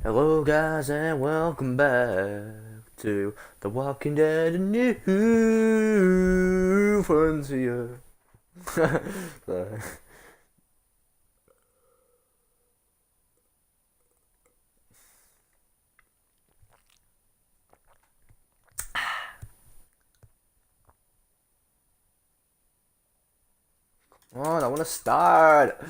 Hello guys and welcome back to The Walking Dead New Frontier. Come on, I want to start.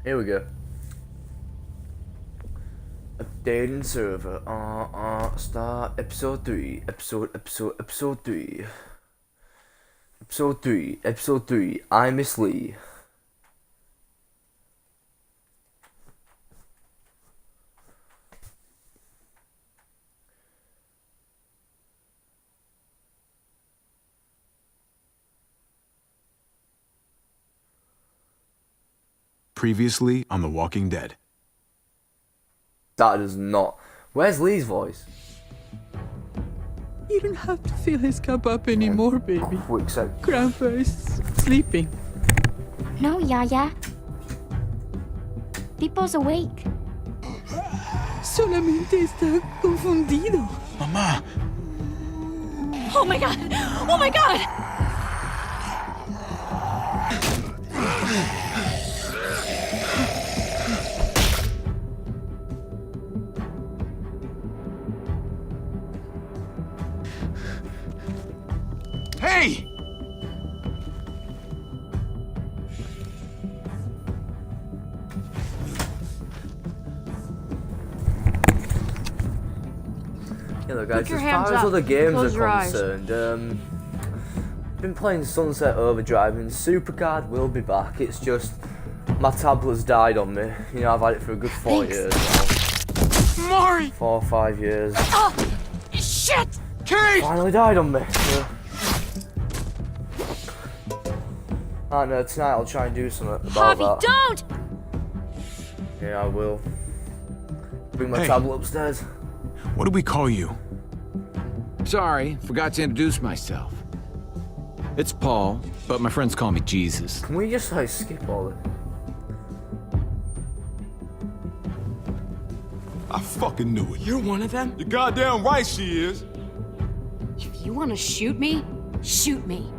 Here we go. Updating server. Start episode 3. Episode 3. Episode 3. I Miss Lee. Previously on The Walking Dead. That is not. Where's Lee's voice? You don't have to fill his cup up anymore, baby. Quick sec. Grandpa is sleeping. No, Yaya. Pipo's awake. Solamente está confundido. Mamá! Oh my god! Oh my god! Hey! Yeah, look, guys, your as hands far as up. other games Close your are eyes. concerned, been playing Sunset Overdrive and Supercard will be back. It's just my tablet's died on me. You know, I've had it for a good 4 Thanks. years now. Maury! 4 or 5 years. Oh! Shit! Kate! Finally died on me. Yeah. I know, tonight I'll try and do something about Javi, that. don't! Yeah, I will. Bring my Hey. tablet upstairs. What do we call you? Sorry, forgot to introduce myself. It's Paul, but my friends call me Jesus. Can we just like skip all this? I fucking knew it. You're one of them? You're goddamn right she is. If you want to shoot me, shoot me.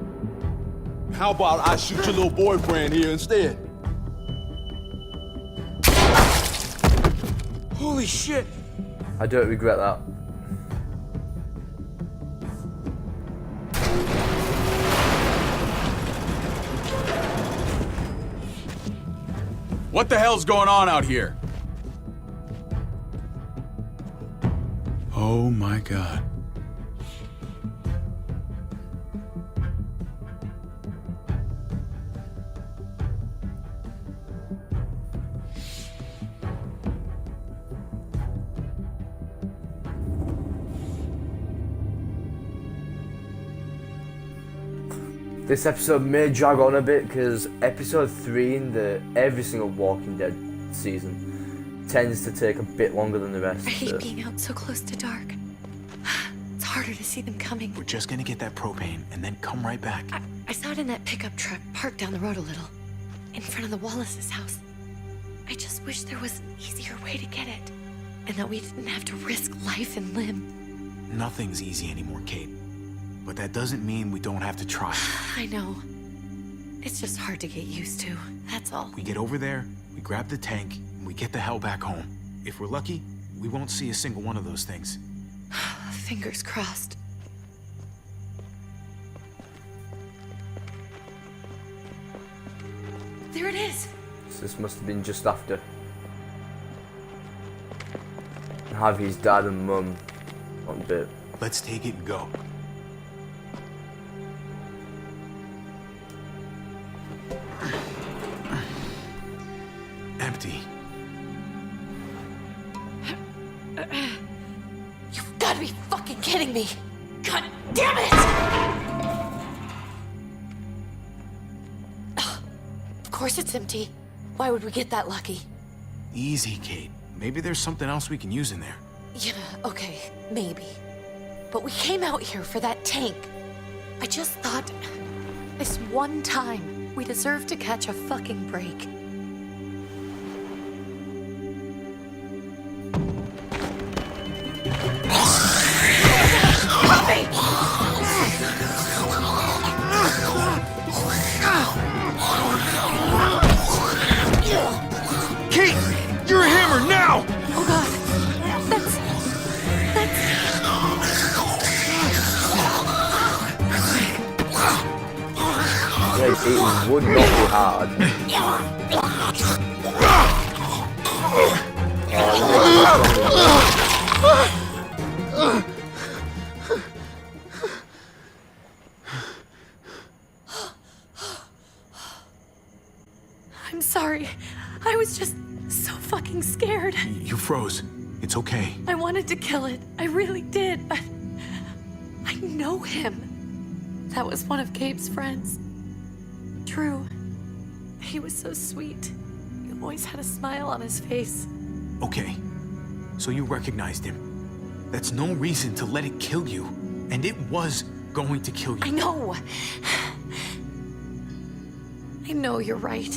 How about I shoot your little boyfriend here instead? Holy shit! I don't regret that. What the hell's going on out here? Oh my god. This episode may drag on a bit because episode 3 in every single Walking Dead season tends to take a bit longer than the rest. I hate so. being out so close to dark. It's harder to see them coming. We're just gonna get that propane and then come right back. I saw it in that pickup truck parked down the road a little, in front of the Wallace's house. I just wish there was an easier way to get it, and that we didn't have to risk life and limb. Nothing's easy anymore, Kate. But that doesn't mean we don't have to try. I know. It's just hard to get used to, that's all. We get over there, we grab the tank, and we get the hell back home. If we're lucky, we won't see a single one of those things. Fingers crossed. There it is! So this must have been just after. Javi's dad and mum on a bit. Let's take it and go. Empty. You've gotta be fucking kidding me! God damn it! course it's empty. Why would we get that lucky? Easy, Kate. Maybe there's something else we can use in there. Yeah, okay, maybe. But we came out here for that tank. I just thought, this one time, we deserve to catch a fucking break. Kate! You're a hammer now! Oh god, that's... Yeah, it would not be hard. I'm sorry. I was just so fucking scared. You froze. It's okay. I wanted to kill it. I really did, but I know him. That was one of Gabe's friends. Drew. He was so sweet. He always had a smile on his face. Okay. So you recognized him. That's no reason to let it kill you. And it was going to kill you. I know. I know you're right.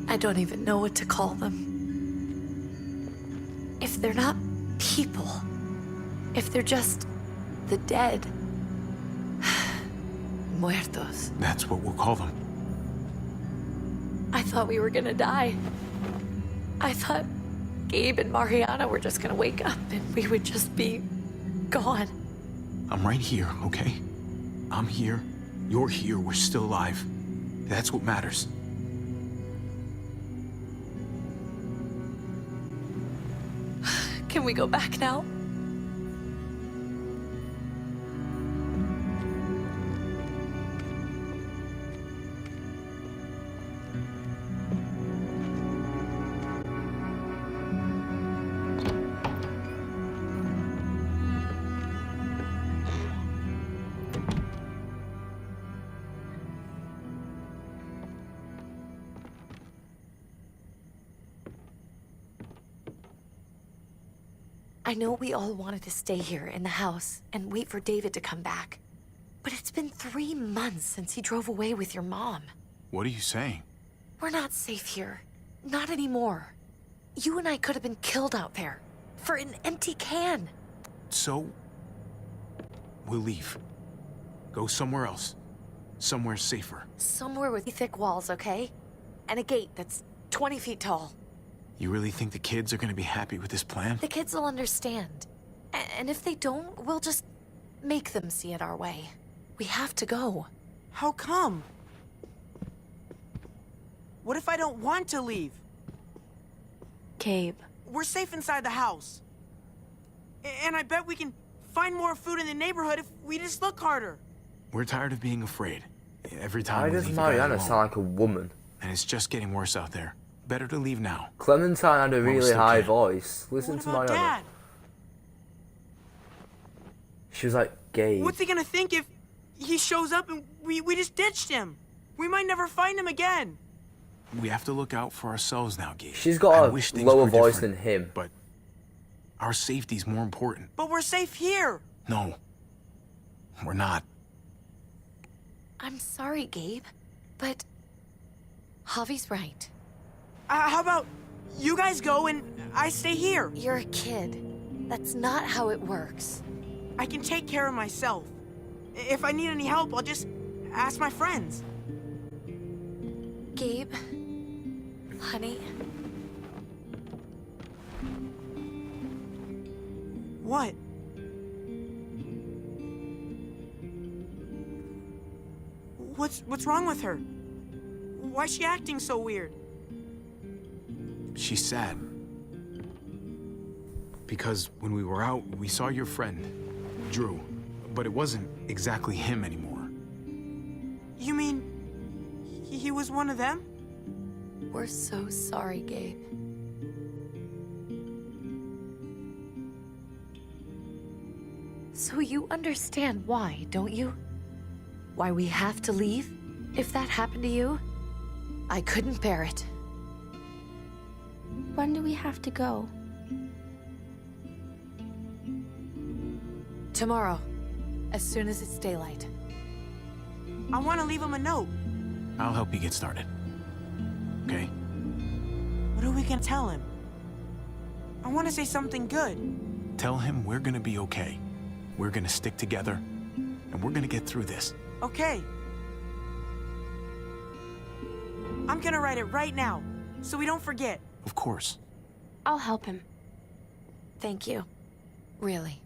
I don't even know what to call them. If they're not people, if they're just the dead, muertos. That's what we'll call them. I thought we were gonna die. I thought Gabe and Mariana were just gonna wake up and we would just be gone. I'm right here, okay? I'm here. You're here. We're still alive. That's what matters. Can we go back now? I know we all wanted to stay here in the house and wait for David to come back. But it's been 3 months since he drove away with your mom. What are you saying? We're not safe here. Not anymore. You and I could have been killed out there. For an empty can. So, we'll leave. Go somewhere else. Somewhere safer. Somewhere with thick walls, okay? And a gate that's 20 feet tall. You really think the kids are gonna be happy with this plan? The kids will understand. And if they don't, we'll just make them see it our way. We have to go. How come? What if I don't want to leave? Gabe. We're safe inside the house. And I bet we can find more food in the neighborhood if we just look harder. We're tired of being afraid. Every time Why we does leave the guys Mariana alone. sound like a woman? And it's just getting worse out there. Better to leave now. Clementine had a Well, we really still high can. voice. Listen What to about Mariana. Dad? She was like, Gabe. What's he gonna think if he shows up and we just ditched him? We might never find him again. We have to look out for ourselves now, Gabe. She's I got a wish things lower were voice different, than him. But our safety's more important. But we're safe here. No. We're not. I'm sorry, Gabe. But Javi's right. How about you guys go and I stay here? You're a kid. That's not how it works. I can take care of myself. If I need any help, I'll just ask my friends. Gabe, honey, What? What's wrong with her? Why's she acting so weird? She's sad. Because when we were out, we saw your friend, Drew. But it wasn't exactly him anymore. You mean he was one of them? we're so sorry, Gabe. So you understand why, don't you? Why we have to leave, if that happened to you? I couldn't bear it. When do we have to go? Tomorrow, as soon as it's daylight. I want to leave him a note. I'll help you get started. Okay? What are we gonna tell him? I want to say something good. Tell him we're gonna be okay. We're gonna stick together, and we're gonna get through this. Okay. I'm gonna write it right now, so we don't forget. Of course. I'll help him. Thank you. Really.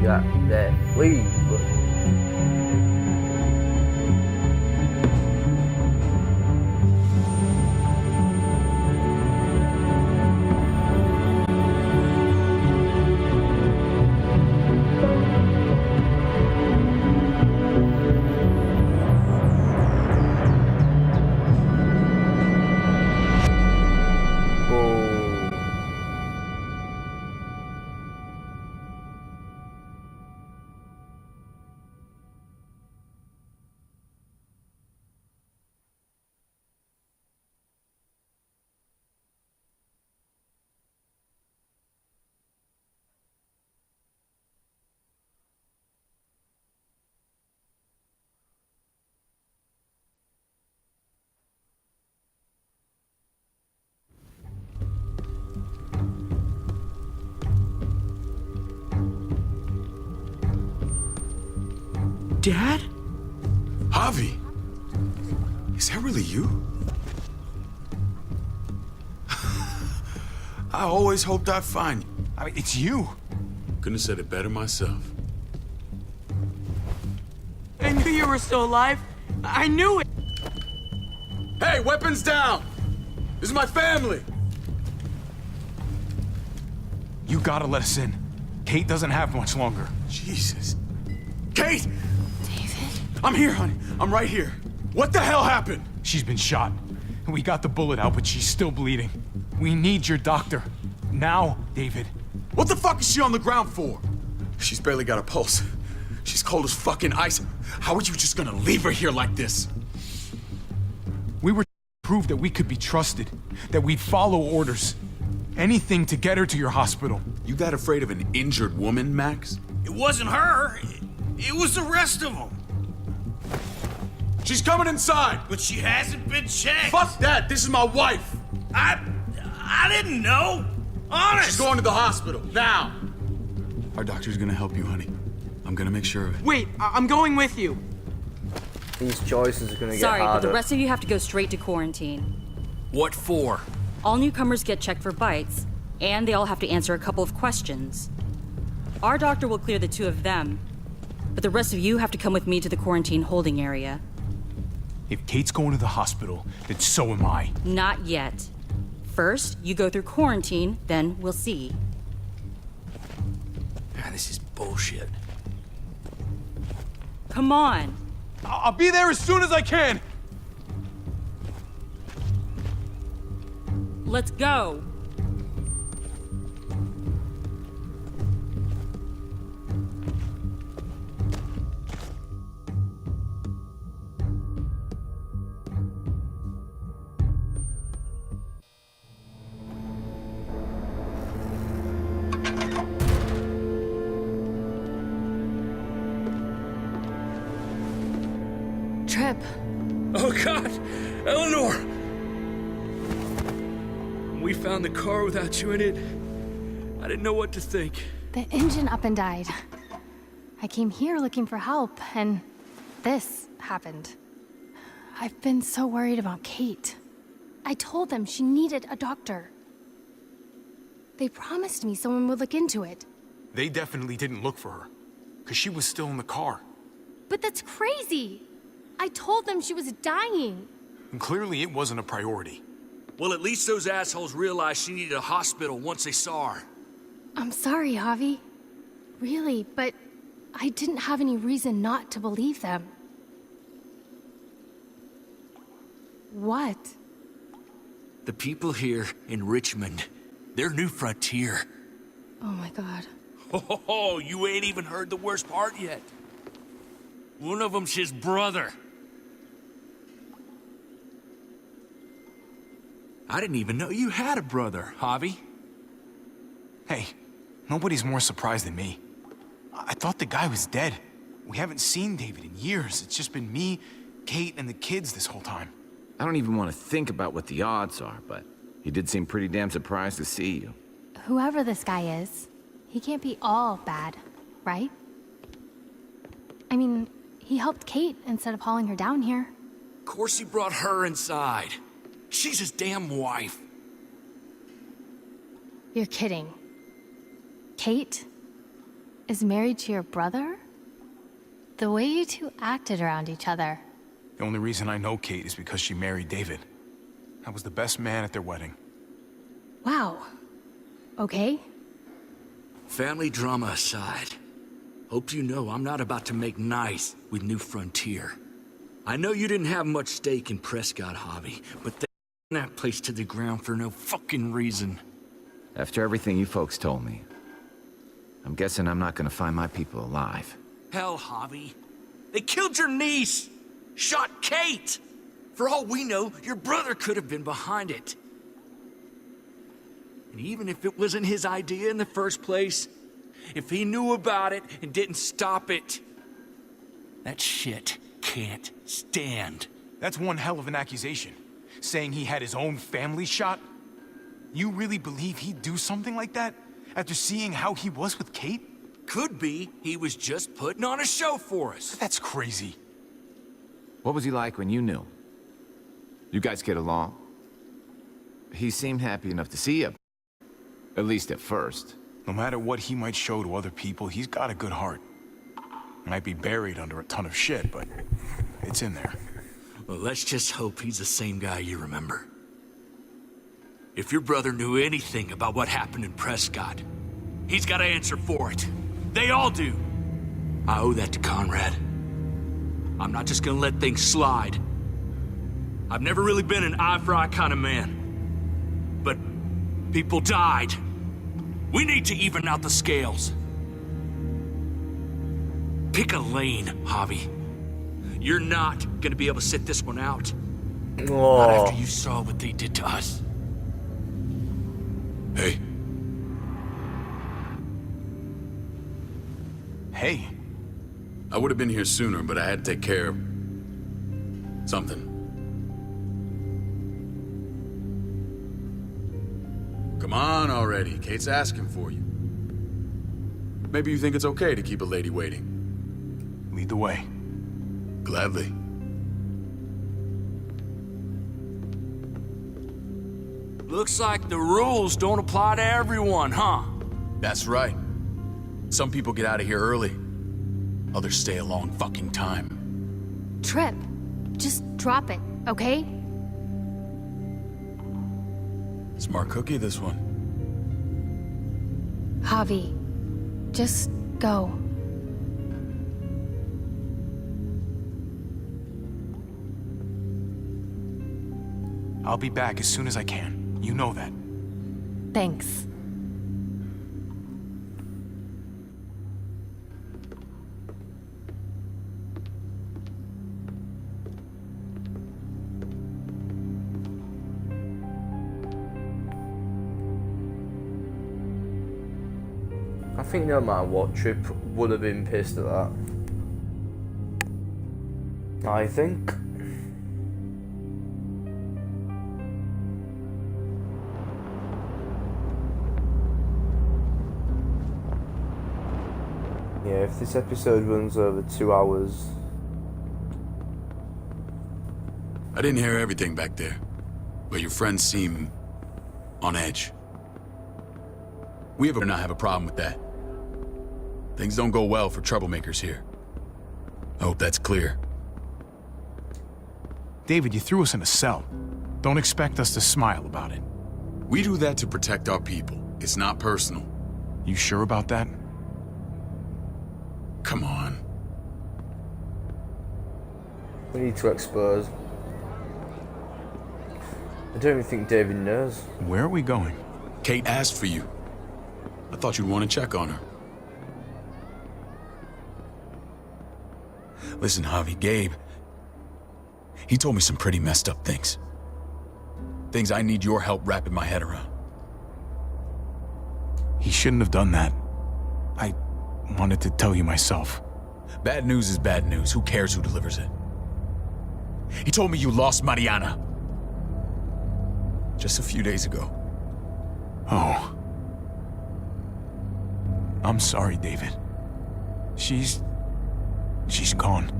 Yeah, there. Leave. Dad? Javi, is that really you? I always hoped I'd find you. I mean, it's you. Couldn't have said it better myself. I knew you were still alive. I knew it. Hey, weapons down! This is my family! You gotta let us in. Kate doesn't have much longer. Jesus. Kate! David? I'm here, honey. I'm right here. What the hell happened? She's been shot. We got the bullet out, but she's still bleeding. We need your doctor. Now, David. What the fuck is she on the ground for? She's barely got a pulse. She's cold as fucking ice. How are you just gonna leave her here like this? We were to prove that we could be trusted, that we'd follow orders. Anything to get her to your hospital. You that afraid of an injured woman, Max? It wasn't her. It was the rest of them. She's coming inside! But she hasn't been checked. Fuck that! This is my wife! I didn't know. Honest. She's going to the hospital, now! Our doctor's gonna help you, honey. I'm gonna make sure of it. Wait, I'm going with you. These choices are gonna get Sorry, but harder. the rest of you have to go straight to quarantine. What for? All newcomers get checked for bites, and they all have to answer a couple of questions. Our doctor will clear the two of them, but the rest of you have to come with me to the quarantine holding area. If Kate's going to the hospital, then so am I. Not yet. First, you go through quarantine, then we'll see. God, this is bullshit. Come on. I'll be there as soon as I can. Let's go. Oh, God! Eleanor! When we found the car without you in it, I didn't know what to think. The engine up and died. I came here looking for help, and this happened. I've been so worried about Kate. I told them she needed a doctor. They promised me someone would look into it. They definitely didn't look for her, because she was still in the car. But that's crazy! I told them she was dying. And clearly it wasn't a priority. Well, at least those assholes realized she needed a hospital once they saw her. I'm sorry, Javi. Really, but I didn't have any reason not to believe them. What? The people here in Richmond, they're New Frontier. Oh my god. Oh, you ain't even heard the worst part yet. One of them's his brother. I didn't even know you had a brother, Javi. Hey, nobody's more surprised than me. I thought the guy was dead. We haven't seen David in years. It's just been me, Kate, and the kids this whole time. I don't even want to think about what the odds are, but he did seem pretty damn surprised to see you. Whoever this guy is, he can't be all bad, right? I mean, he helped Kate instead of hauling her down here. Of course he brought her inside. She's his damn wife. You're kidding. Kate is married to your brother? The way you two acted around each other. The only reason I know Kate is because she married David. I was the best man at their wedding. Wow. Okay. Family drama aside, hope you know I'm not about to make nice with New Frontier. I know you didn't have much stake in Prescott, Javi, but they that place to the ground for no fucking reason. After everything you folks told me, I'm guessing I'm not gonna find my people alive. Hell, Javi. They killed your niece! Shot Kate! For all we know, your brother could have been behind it. And even if it wasn't his idea in the first place, if he knew about it and didn't stop it, that shit can't stand. That's one hell of an accusation. Saying he had his own family shot? You really believe he'd do something like that? After seeing how he was with Kate? Could be he was just putting on a show for us. That's crazy. What was he like when you knew? You guys get along? He seemed happy enough to see you. At least at first. No matter what he might show to other people, he's got a good heart. Might be buried under a ton of shit, but it's in there. Well, let's just hope he's the same guy you remember. If your brother knew anything about what happened in Prescott, he's got to answer for it. They all do. I owe that to Conrad. I'm not just gonna let things slide. I've never really been an eye-for-eye kind of man. But people died. We need to even out the scales. Pick a lane, Javi. You're not gonna be able to sit this one out. Not after you saw what they did to us. Hey. Hey. I would have been here sooner, but I had to take care of something. Come on already. Kate's asking for you. Maybe you think it's okay to keep a lady waiting. Lead the way. Gladly. Looks like the rules don't apply to everyone, huh? That's right. Some people get out of here early. Others stay a long fucking time. Trip, just drop it, okay? Smart cookie, this one. Javi, just go. I'll be back as soon as I can. You know that. Thanks. I think no matter what, Trip would have been pissed at that. I think. Yeah, if this episode runs over 2 hours... I didn't hear everything back there, but your friends seem on edge. We ever not have a problem with that. Things don't go well for troublemakers here. I hope that's clear. David, you threw us in a cell. Don't expect us to smile about it. We do that to protect our people. It's not personal. You sure about that? Come on. We need to expose. I don't even think David knows. Where are we going? Kate asked for you. I thought you'd want to check on her. Listen, Javi, Gabe, he told me some pretty messed up things. Things I need your help wrapping my head around. He shouldn't have done that. I wanted to tell you myself. Bad news is bad news. Who cares who delivers it? He told me you lost Mariana. Just a few days ago. Oh. I'm sorry, David. She's gone.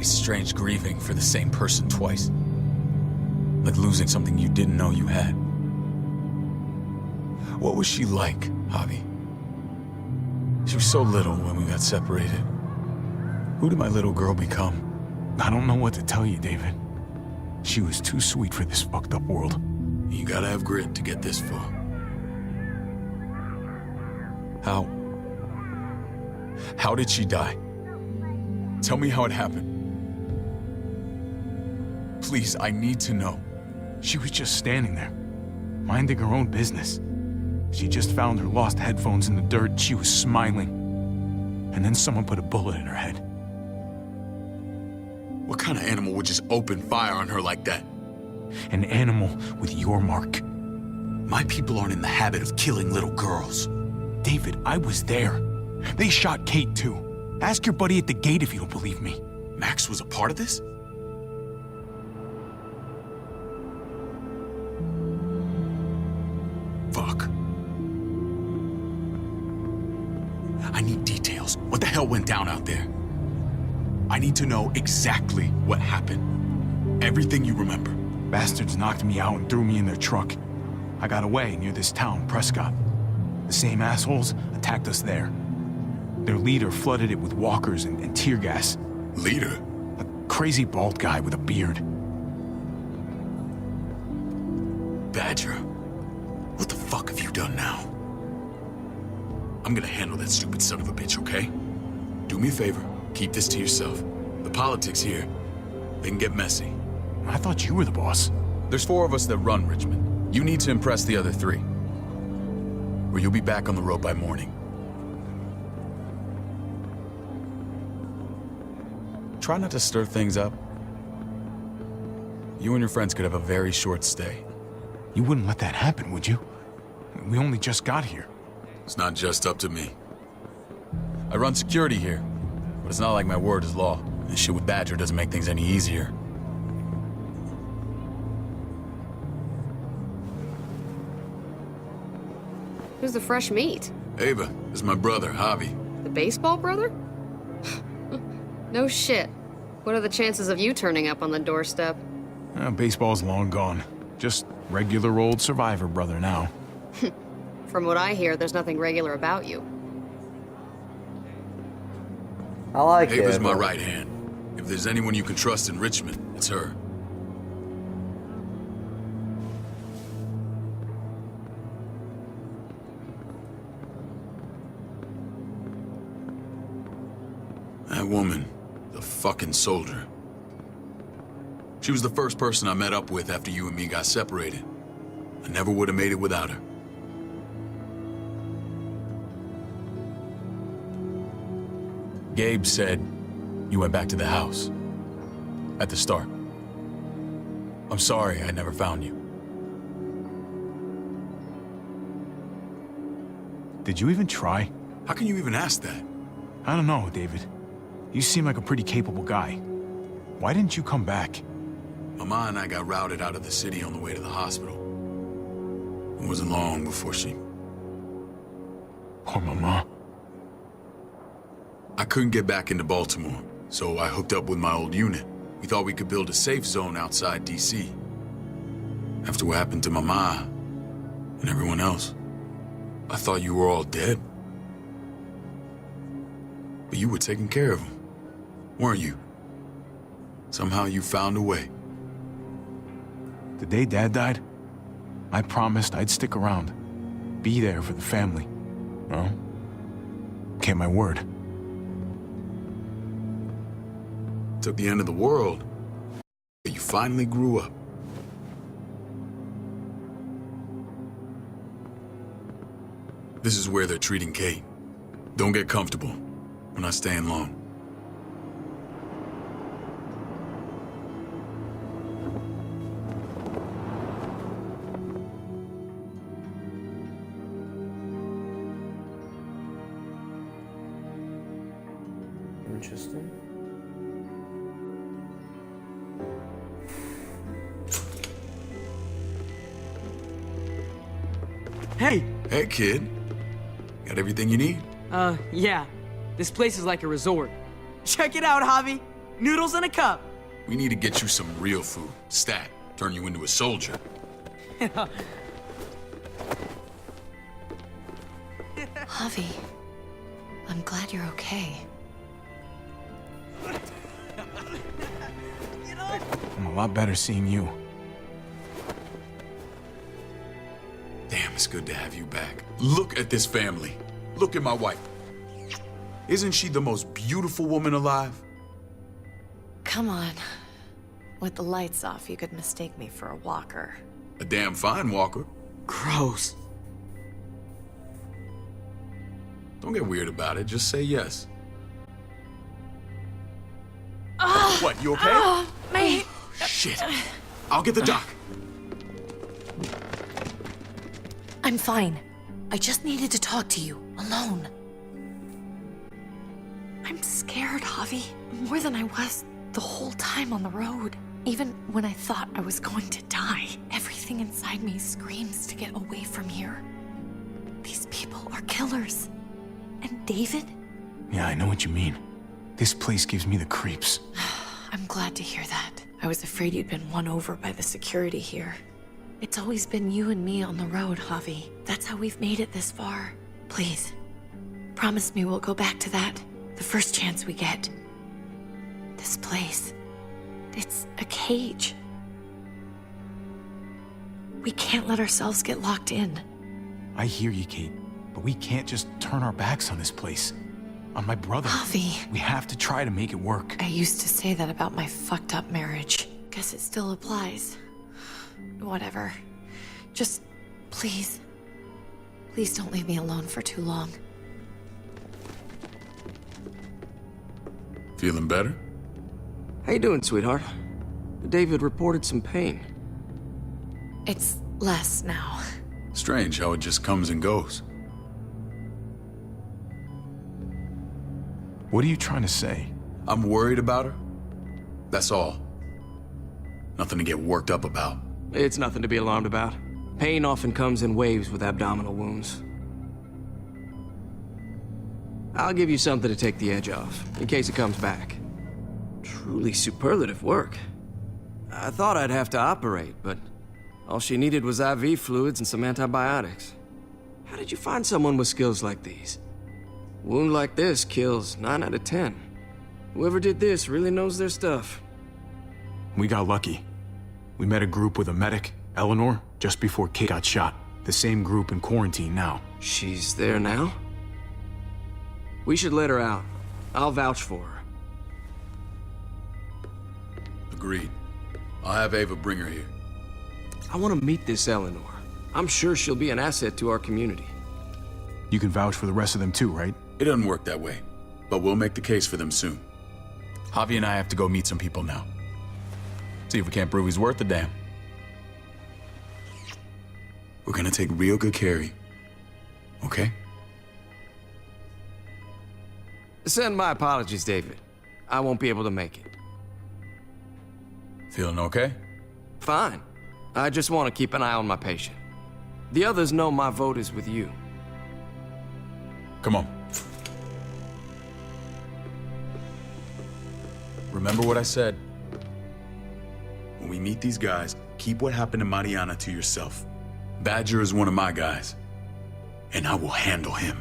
It's strange grieving for the same person twice. Like losing something you didn't know you had. What was she like, Javi? She was so little when we got separated. Who did my little girl become? I don't know what to tell you, David. She was too sweet for this fucked up world. You gotta have grit to get this far. How did she die? Tell me how it happened. Please, I need to know. She was just standing there, minding her own business. She just found her lost headphones in the dirt and she was smiling. And then someone put a bullet in her head. What kind of animal would just open fire on her like that? An animal with your mark. My people aren't in the habit of killing little girls. David, I was there. They shot Kate too. Ask your buddy at the gate if you don't believe me. Max was a part of this? Fuck. I need details. What the hell went down out there? I need to know exactly what happened. Everything you remember. Bastards knocked me out and threw me in their truck. I got away near this town, Prescott. The same assholes attacked us there. Their leader flooded it with walkers and tear gas. Leader? A crazy bald guy with a beard. Badger, what the fuck have you done now? I'm gonna handle that stupid son of a bitch, okay? Do me a favor, keep this to yourself. The politics here, they can get messy. I thought you were the boss. There's 4 of us that run Richmond. You need to impress the other 3. Or you'll be back on the road by morning. Try not to stir things up. You and your friends could have a very short stay. You wouldn't let that happen, would you? We only just got here. It's not just up to me. I run security here, but it's not like my word is law. This shit with Badger doesn't make things any easier. Who's the fresh meat? Ava, this is my brother, Javi. The baseball brother? No shit. What are the chances of you turning up on the doorstep? Baseball's long gone. Just regular old survivor brother now. From what I hear, there's nothing regular about you. I like it. Ava's my right hand. If there's anyone you can trust in Richmond, it's her. That woman, the fucking soldier. She was the first person I met up with after you and me got separated. I never would have made it without her. Gabe said you went back to the house. At the start. I'm sorry I never found you. Did you even try? How can you even ask that? I don't know, David. You seem like a pretty capable guy. Why didn't you come back? Mama and I got routed out of the city on the way to the hospital. It wasn't long before she... Poor Mama. I couldn't get back into Baltimore, so I hooked up with my old unit. We thought we could build a safe zone outside D.C. After what happened to Mama and everyone else, I thought you were all dead. But you were taking care of them, weren't you? Somehow you found a way. The day Dad died, I promised I'd stick around. Be there for the family. Well, kept my word. Took the end of the world, but you finally grew up. This is where they're treating Kate. Don't get comfortable. We're not staying long. Interesting. Hey! Hey, kid. Got everything you need? Yeah. This place is like a resort. Check it out, Javi. Noodles in a cup. We need to get you some real food. Stat. Turn you into a soldier. Javi, I'm glad you're okay. I'm a lot better seeing you. Damn, it's good to have you back. Look at this family. Look at my wife. Isn't she the most beautiful woman alive? Come on. With the lights off, you could mistake me for a walker. A damn fine walker. Gross. Don't get weird about it. Just say yes. What, you okay? My... Shit. I'll get the doc. I'm fine. I just needed to talk to you, alone. I'm scared, Javi. More than I was the whole time on the road. Even when I thought I was going to die, everything inside me screams to get away from here. These people are killers. And David? Yeah, I know what you mean. This place gives me the creeps. I'm glad to hear that. I was afraid you'd been won over by the security here. It's always been you and me on the road, Javi. That's how we've made it this far. Please, promise me we'll go back to that the first chance we get. This place, it's a cage. We can't let ourselves get locked in. I hear you, Kate, but we can't just turn our backs on this place. On my brother. Javi. We have to try to make it work. I used to say that about my fucked up marriage. Guess it still applies. Whatever. Just, please. Please don't leave me alone for too long. Feeling better? How you doing, sweetheart? David reported some pain. It's less now. Strange how it just comes and goes. What are you trying to say? I'm worried about her. That's all. Nothing to get worked up about. It's nothing to be alarmed about. Pain often comes in waves with abdominal wounds. I'll give you something to take the edge off, in case it comes back. Truly superlative work. I thought I'd have to operate, but all she needed was IV fluids and some antibiotics. How did you find someone with skills like these? A wound like this kills 9 out of 10. Whoever did this really knows their stuff. We got lucky. We met a group with a medic, Eleanor, just before Kate got shot. The same group in quarantine now. She's there now? We should let her out. I'll vouch for her. Agreed. I'll have Ava bring her here. I want to meet this Eleanor. I'm sure she'll be an asset to our community. You can vouch for the rest of them too, right? It doesn't work that way, but we'll make the case for them soon. Javi and I have to go meet some people now. See if we can't prove he's worth the damn. We're gonna take real good care of you. Okay? Send my apologies, David. I won't be able to make it. Feeling okay? Fine. I just want to keep an eye on my patient. The others know my vote is with you. Come on. Remember what I said. When we meet these guys, keep what happened to Mariana to yourself. Badger is one of my guys, and I will handle him.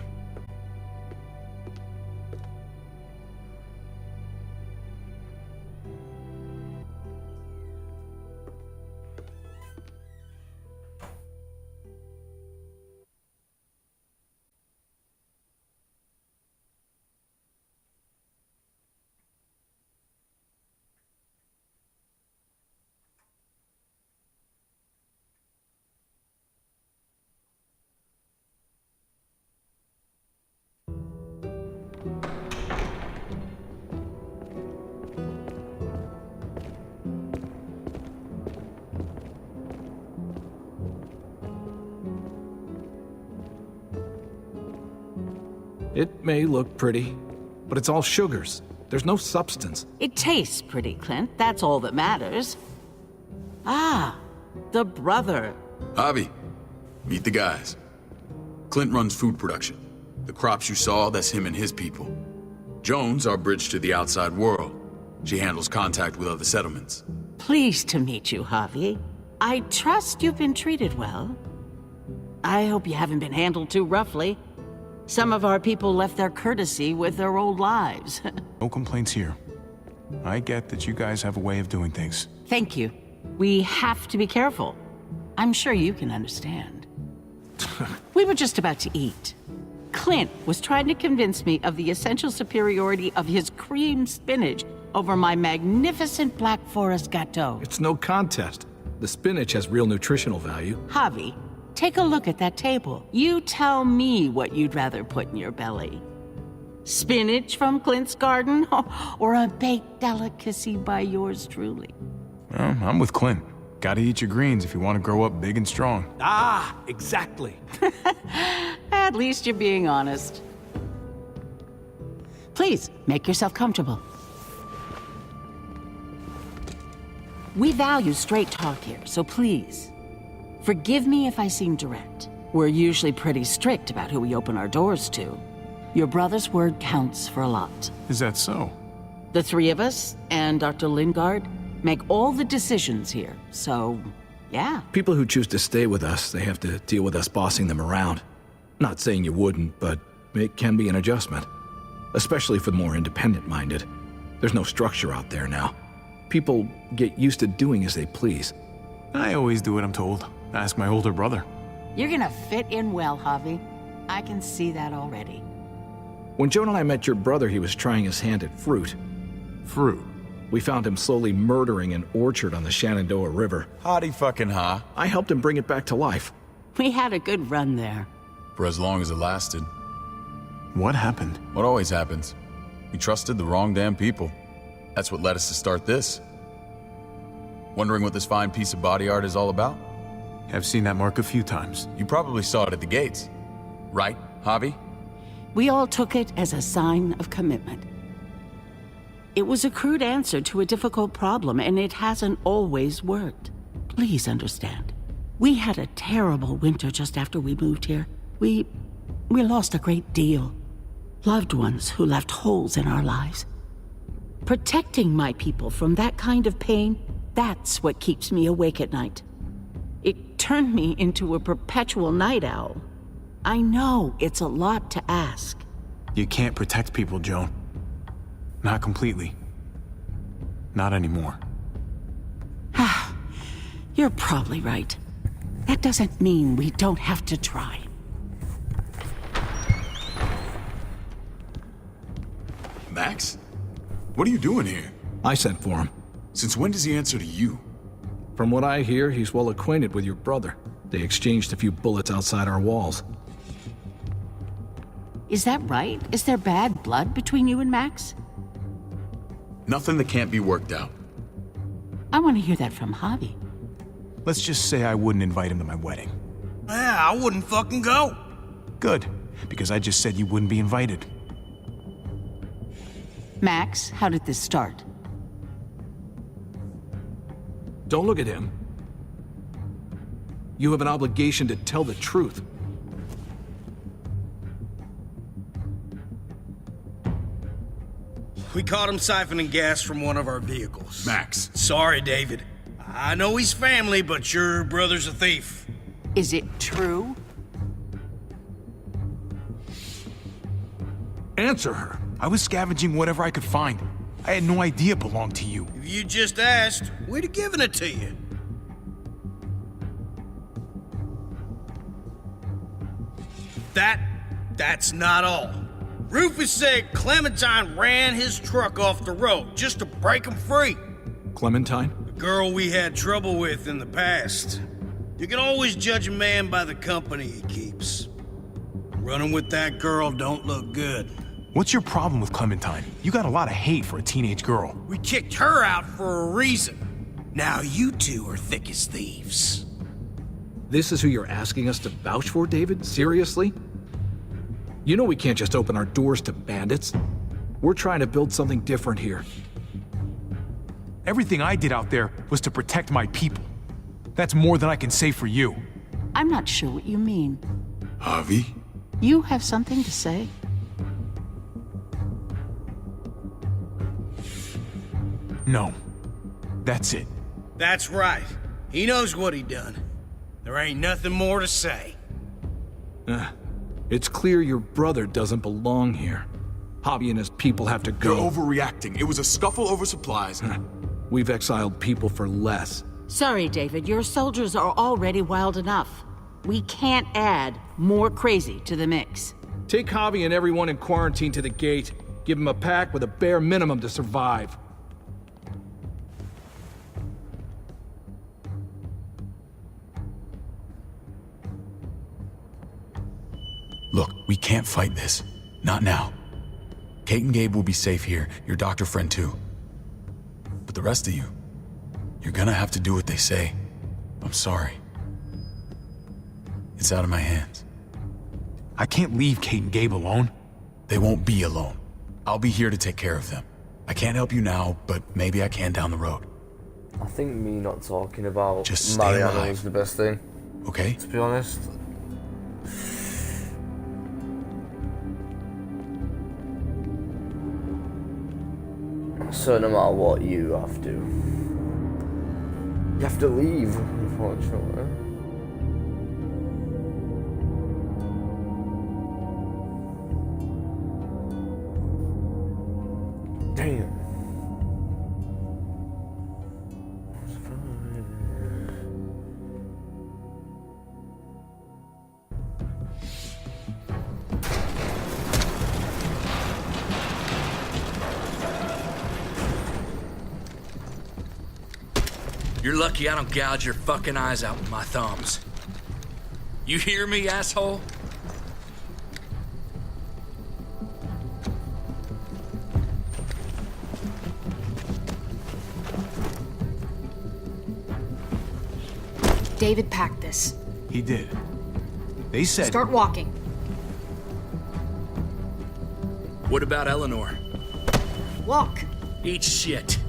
It may look pretty, but it's all sugars. There's no substance. It tastes pretty, Clint. That's all that matters. Ah, the brother. Javi, meet the guys. Clint runs food production. The crops you saw, that's him and his people. Jones, our bridge to the outside world. She handles contact with other settlements. Pleased to meet you, Javi. I trust you've been treated well. I hope you haven't been handled too roughly. Some of our people left their courtesy with their old lives. No complaints here. I get that you guys have a way of doing things. Thank you. We have to be careful. I'm sure you can understand. We were just about to eat. Clint was trying to convince me of the essential superiority of his cream spinach over my magnificent Black Forest gâteau. It's no contest. The spinach has real nutritional value. Javi, take a look at that table. You tell me what you'd rather put in your belly. Spinach from Clint's garden, or a baked delicacy by yours truly? Well, I'm with Clint. Gotta eat your greens if you want to grow up big and strong. Ah, exactly. At least you're being honest. Please, make yourself comfortable. We value straight talk here, so please, forgive me if I seem direct. We're usually pretty strict about who we open our doors to. Your brother's word counts for a lot. Is that so? The three of us and Dr. Lingard make all the decisions here, so yeah. People who choose to stay with us, they have to deal with us bossing them around. Not saying you wouldn't, but it can be an adjustment. Especially for the more independent-minded. There's no structure out there now. People get used to doing as they please. I always do what I'm told. Ask my older brother. You're gonna fit in well, Javi. I can see that already. When Joan and I met your brother, he was trying his hand at fruit. Fruit? We found him slowly murdering an orchard on the Shenandoah River. Howdy fucking ha. I helped him bring it back to life. We had a good run there. For as long as it lasted. What happened? What always happens. We trusted the wrong damn people. That's what led us to start this. Wondering what this fine piece of body art is all about? I've seen that mark a few times. You probably saw it at the gates. Right, Javi? We all took it as a sign of commitment. It was a crude answer to a difficult problem, and it hasn't always worked. Please understand. We had a terrible winter just after we moved here. We lost a great deal. Loved ones who left holes in our lives. Protecting my people from that kind of pain, that's what keeps me awake at night. It turned me into a perpetual night owl. I know it's a lot to ask. You can't protect people, Joan. Not completely. Not anymore. You're probably right. That doesn't mean we don't have to try. Max? What are you doing here? I sent for him. Since when does he answer to you? From what I hear, he's well acquainted with your brother. They exchanged a few bullets outside our walls. Is that right? Is there bad blood between you and Max? Nothing that can't be worked out. I want to hear that from Javi. Let's just say I wouldn't invite him to my wedding. Yeah, I wouldn't fucking go. Good, because I just said you wouldn't be invited. Max, how did this start? Don't look at him. You have an obligation to tell the truth. We caught him siphoning gas from one of our vehicles. Max. Sorry, David. I know he's family, but your brother's a thief. Is it true? Answer her. I was scavenging whatever I could find. I had no idea it belonged to you. If you just asked, we'd have given it to you. That's not all. Rufus said Clementine ran his truck off the road just to break him free. Clementine? The girl we had trouble with in the past. You can always judge a man by the company he keeps. Running with that girl don't look good. What's your problem with Clementine? You got a lot of hate for a teenage girl. We kicked her out for a reason. Now you two are thick as thieves. This is who you're asking us to vouch for, David? Seriously? You know we can't just open our doors to bandits. We're trying to build something different here. Everything I did out there was to protect my people. That's more than I can say for you. I'm not sure what you mean. Javi? You have something to say? No. That's it. That's right. He knows what he done. There ain't nothing more to say. It's clear your brother doesn't belong here. Javi and his people have to go. You're overreacting. It was a scuffle over supplies. We've exiled people for less. Sorry, David. Your soldiers are already wild enough. We can't add more crazy to the mix. Take Javi and everyone in quarantine to the gate. Give them a pack with a bare minimum to survive. Look, we can't fight this. Not now. Kate and Gabe will be safe here, your doctor friend too. But the rest of you, you're gonna have to do what they say. I'm sorry. It's out of my hands. I can't leave Kate and Gabe alone. They won't be alone. I'll be here to take care of them. I can't help you now, but maybe I can down the road. I think me not talking about Just stay Mariana alive. was the best thing. Okay? To be honest. So no matter what, you have to. You have to leave, unfortunately. Damn. You're lucky I don't gouge your fucking eyes out with my thumbs. You hear me, asshole? David packed this. He did. They said... Start walking. What about Eleanor? Walk. Eat shit.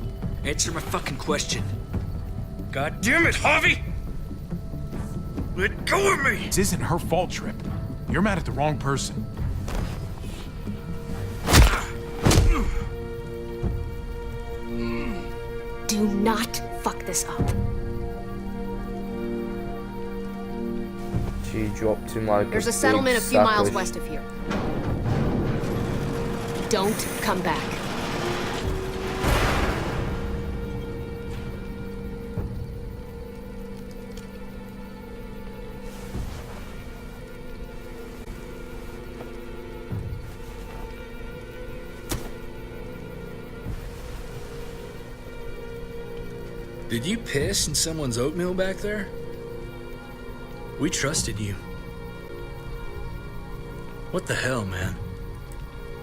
Answer my fucking question. God damn it, Javi! Let go of me! This isn't her fault, Trip. You're mad at the wrong person. Do not fuck this up. She dropped him like There's a big settlement a few miles savage. west of here. Don't come back. Did you piss in someone's oatmeal back there? We trusted you. What the hell, man?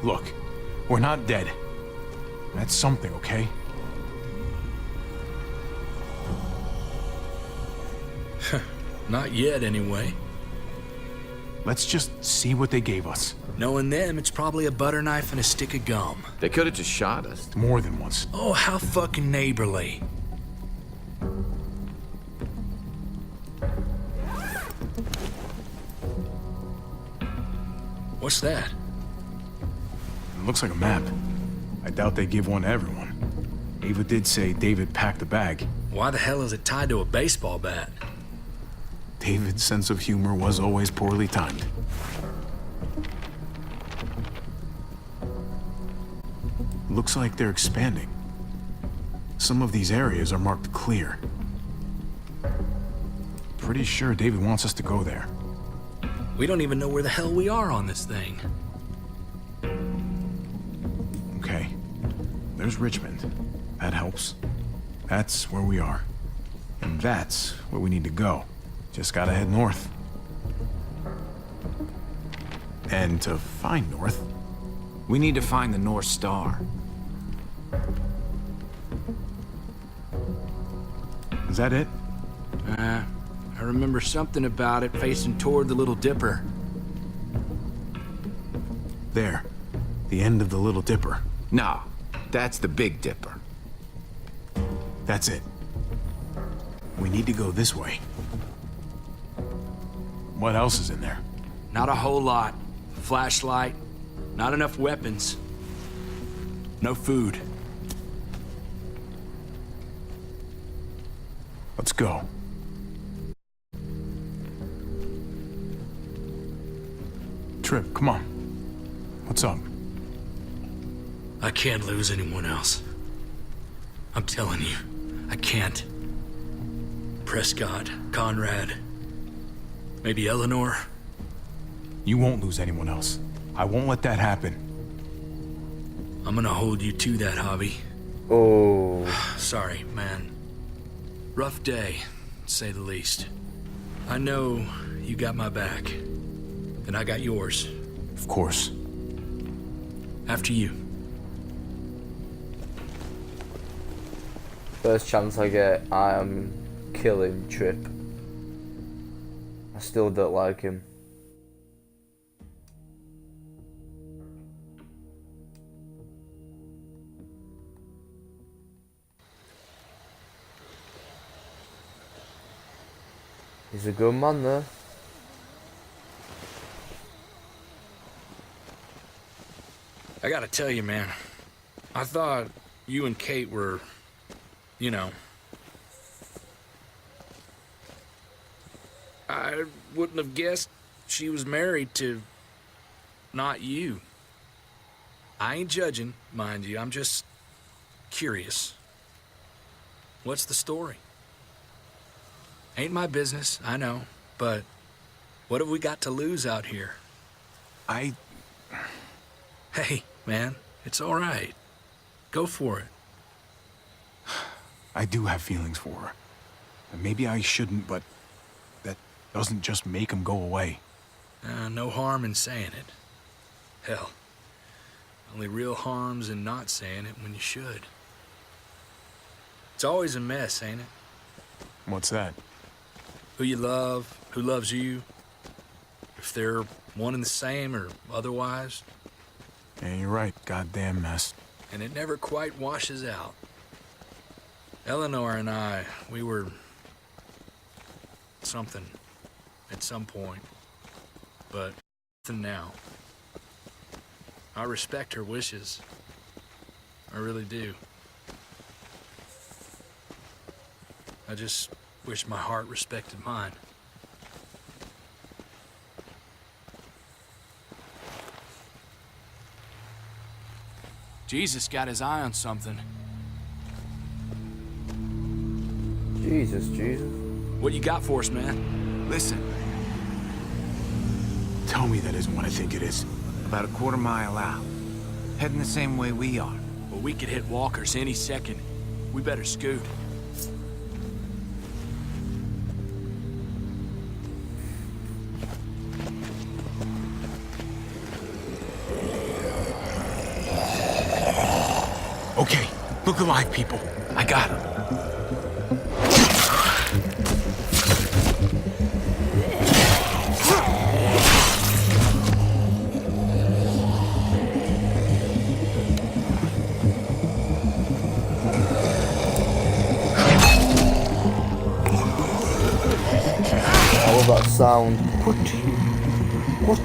Look, we're not dead. That's something, okay? Not yet, anyway. Let's just see what they gave us. Knowing them, it's probably a butter knife and a stick of gum. They could have just shot us. More than once. Oh, how fucking neighborly. What's that? It looks like a map. I doubt they give one to everyone. Ava did say David packed the bag. Why the hell is it tied to a baseball bat? David's sense of humor was always poorly timed. Looks like they're expanding. Some of these areas are marked clear. Pretty sure David wants us to go there. We don't even know where the hell we are on this thing. Okay. There's Richmond. That helps. That's where we are. And that's where we need to go. Just gotta head north. And to find north, We need to find the North Star. is that it? I remember something about it facing toward the Little Dipper. There. The end of the Little Dipper. No, that's the Big Dipper. That's it. We need to go this way. What else is in there? Not a whole lot. Flashlight, not enough weapons. No food. Let's go. Trip, come on. What's up? I can't lose anyone else. I'm telling you, I can't. Prescott, Conrad, maybe Eleanor. You won't lose anyone else. I won't let that happen. I'm gonna hold you to that, Hobby. Oh. Sorry, man. Rough day, to say the least. I know you got my back, and I got yours. Of course. After you. First chance I get, I am killing Trip. I still don't like him. He's a good man though. I gotta tell you, man. I thought you and Kate were, you know... I wouldn't have guessed she was married to... not you. I ain't judging, mind you. I'm just... curious. What's the story? Ain't my business, I know, but what have we got to lose out here? Hey, man, it's all right. Go for it. I do have feelings for her. And maybe I shouldn't, but that doesn't just make them go away. No harm in saying it. Hell, only real harm's in not saying it when you should. It's always a mess, ain't it? What's that? Who you love, who loves you, if they're one and the same or otherwise. Yeah, you're right. Goddamn mess. And it never quite washes out. Eleanor and I, we were... something at some point. But nothing now. I respect her wishes. I really do. I just wish my heart respected mine. Jesus got his eye on something. Jesus. What you got for us, man? Listen, Tell me that isn't what I think it is. about a quarter-mile out. Heading the same way we are. Well, we could hit walkers any second. We better scoot. Okay, look alive, people. I got her. I love that sound. What?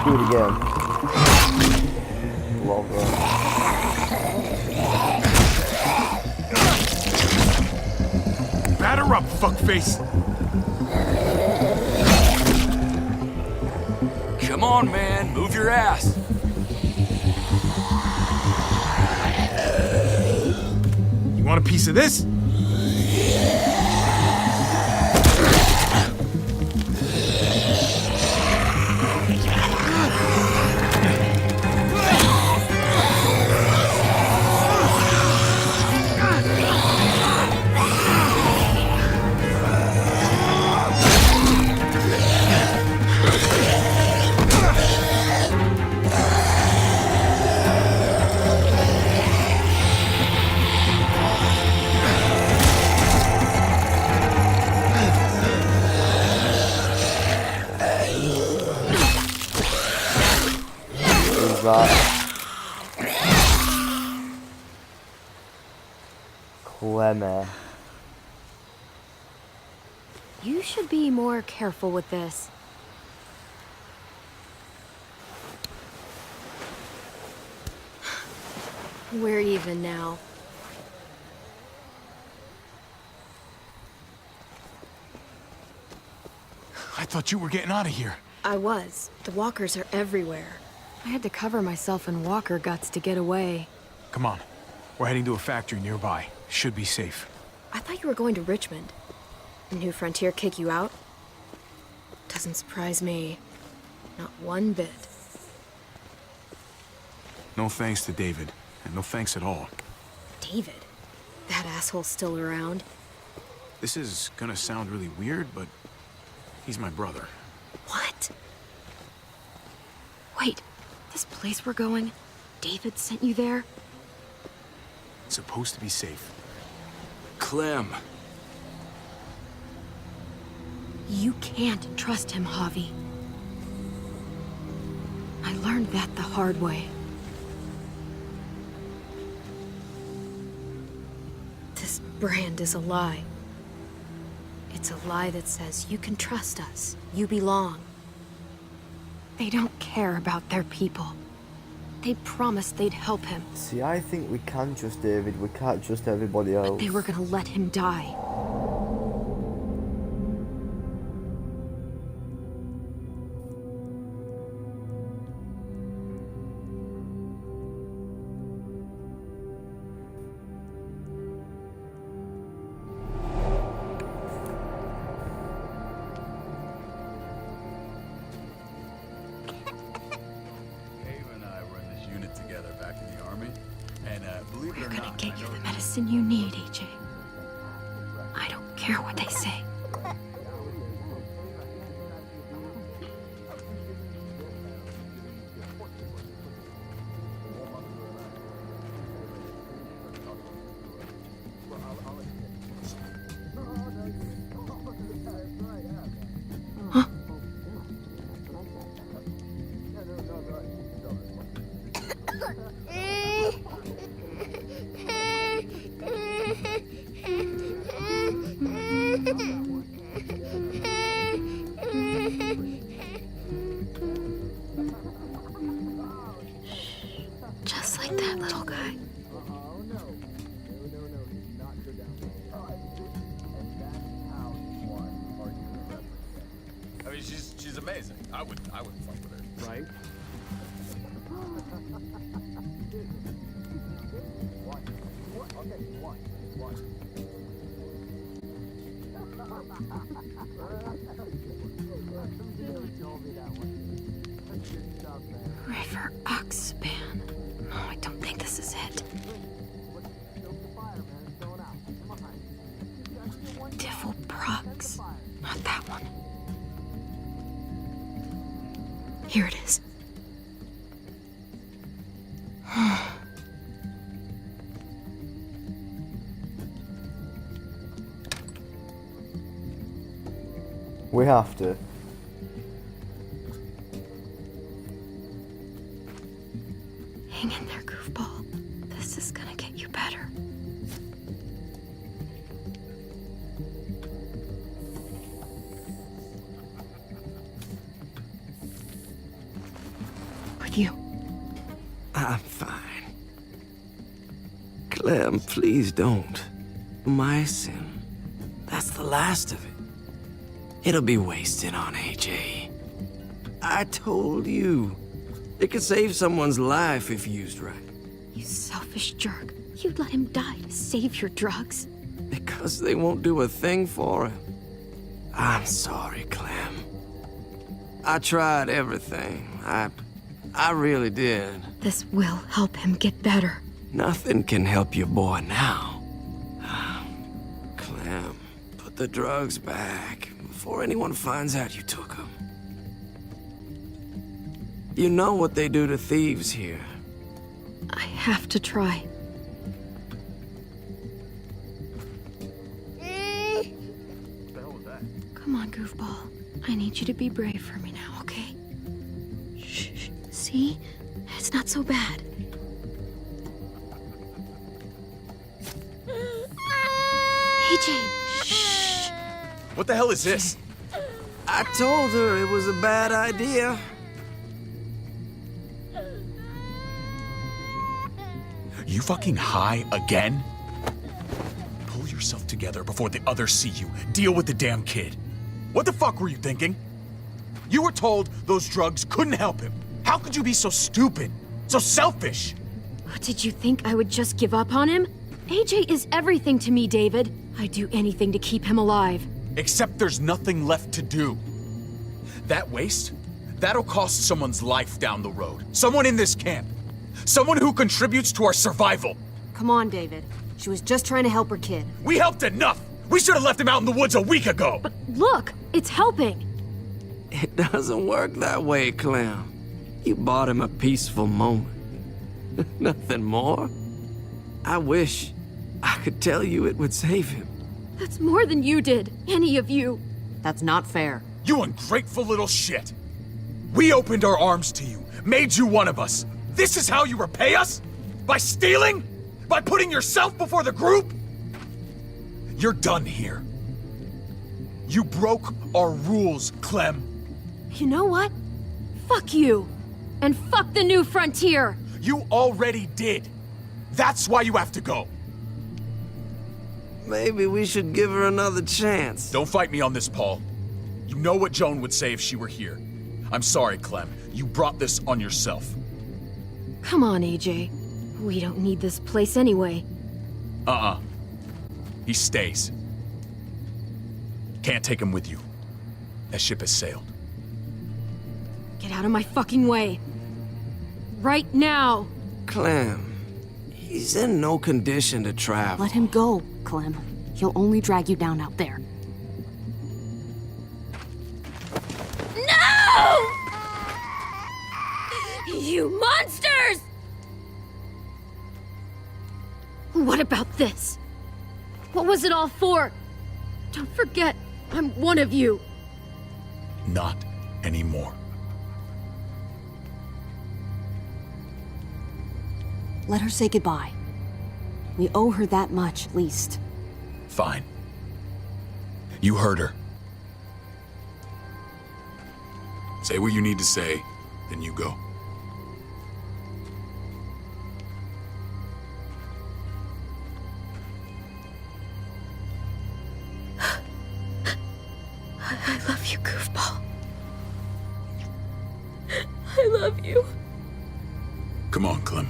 do it again. Love that. Batter up, fuckface! Come on, man, move your ass. You want a piece of this? Clemmer. You should be more careful with this. We're even now. I thought you were getting out of here. I was. The walkers are everywhere. I had to cover myself in walker guts to get away. Come on. We're heading to a factory nearby. Should be safe. I thought you were going to Richmond. New Frontier kick you out? Doesn't surprise me. Not one bit. No thanks to David. And no thanks at all. David? That asshole's still around? This is gonna sound really weird, but he's my brother. What? Wait, this place we're going, David sent you there? It's supposed to be safe. Clem. You can't trust him, Javi. I learned that the hard way. This brand is a lie. It's a lie that says you can trust us, you belong. They don't care about their people. They promised they'd help him. See, I think we can trust David. We can't trust everybody else. But they were gonna let him die. We're gonna get you the medicine you need, AJ. I don't care what they say. Just like that little guy. I mean, she's amazing. I wouldn't fuck with her. Right? River Oxpan. No, I don't think this is it. Diffel Prox. Not that one. Here it is. We have to. Hang in there, goofball. This is gonna get you better. I'm fine. Clem, please don't. My sin. That's the last of it. It'll be wasted on AJ. I told you. It could save someone's life if used right. You selfish jerk. You'd let him die to save your drugs. Because they won't do a thing for him. I'm sorry, Clem. I tried everything. I really did. This will help him get better. Nothing can help your boy now. Clem, put the drugs back before anyone finds out you took them. You know what they do to thieves here. I have to try. Come on, goofball. I need you to be brave for me now, okay? Shh. See? It's not so bad. AJ, shh. What the hell is this? I told her it was a bad idea. You fucking high again? Pull yourself together before the others see you. Deal with the damn kid. What the fuck were you thinking? You were told those drugs couldn't help him. How could you be so stupid? So selfish? What, did you think I would just give up on him? AJ is everything to me, David. I'd do anything to keep him alive. Except there's nothing left to do. That waste? That'll cost someone's life down the road. Someone in this camp. Someone who contributes to our survival. Come on, David. She was just trying to help her kid. We helped enough! We should have left him out in the woods a week ago! But look, it's helping. It doesn't work that way, Clem. You bought him a peaceful moment. Nothing more. I wish I could tell you it would save him. That's more than you did, any of you. That's not fair. You ungrateful little shit! We opened our arms to you, made you one of us. This is how you repay us? By stealing? By putting yourself before the group? You're done here. You broke our rules, Clem. You know what? Fuck you. And fuck the new frontier. You already did. That's why you have to go. Maybe we should give her another chance. Don't fight me on this, Paul. You know what Joan would say if she were here. I'm sorry, Clem. You brought this on yourself. Come on, AJ. We don't need this place anyway. He stays. Can't take him with you. That ship has sailed. Get out of my fucking way. Right now. Clem, he's in no condition to travel. Let him go, Clem. He'll only drag you down out there. No! You monsters! What about this? What was it all for? Don't forget, I'm one of you. Not anymore. Let her say goodbye. We owe her that much, at least. Fine. You heard her. Say what you need to say, then you go. I love you, goofball. I love you. Come on, Clem.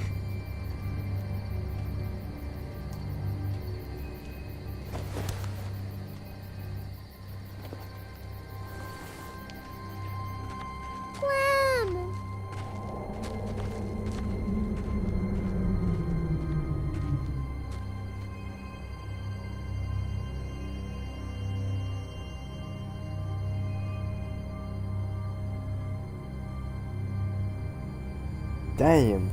Damn.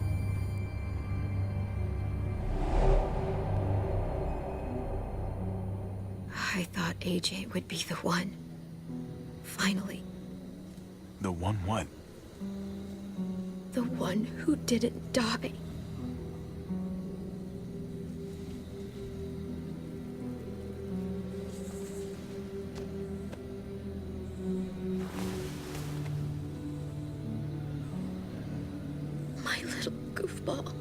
I thought AJ would be the one. Finally. The one what? The one who didn't die. My little goofball. all.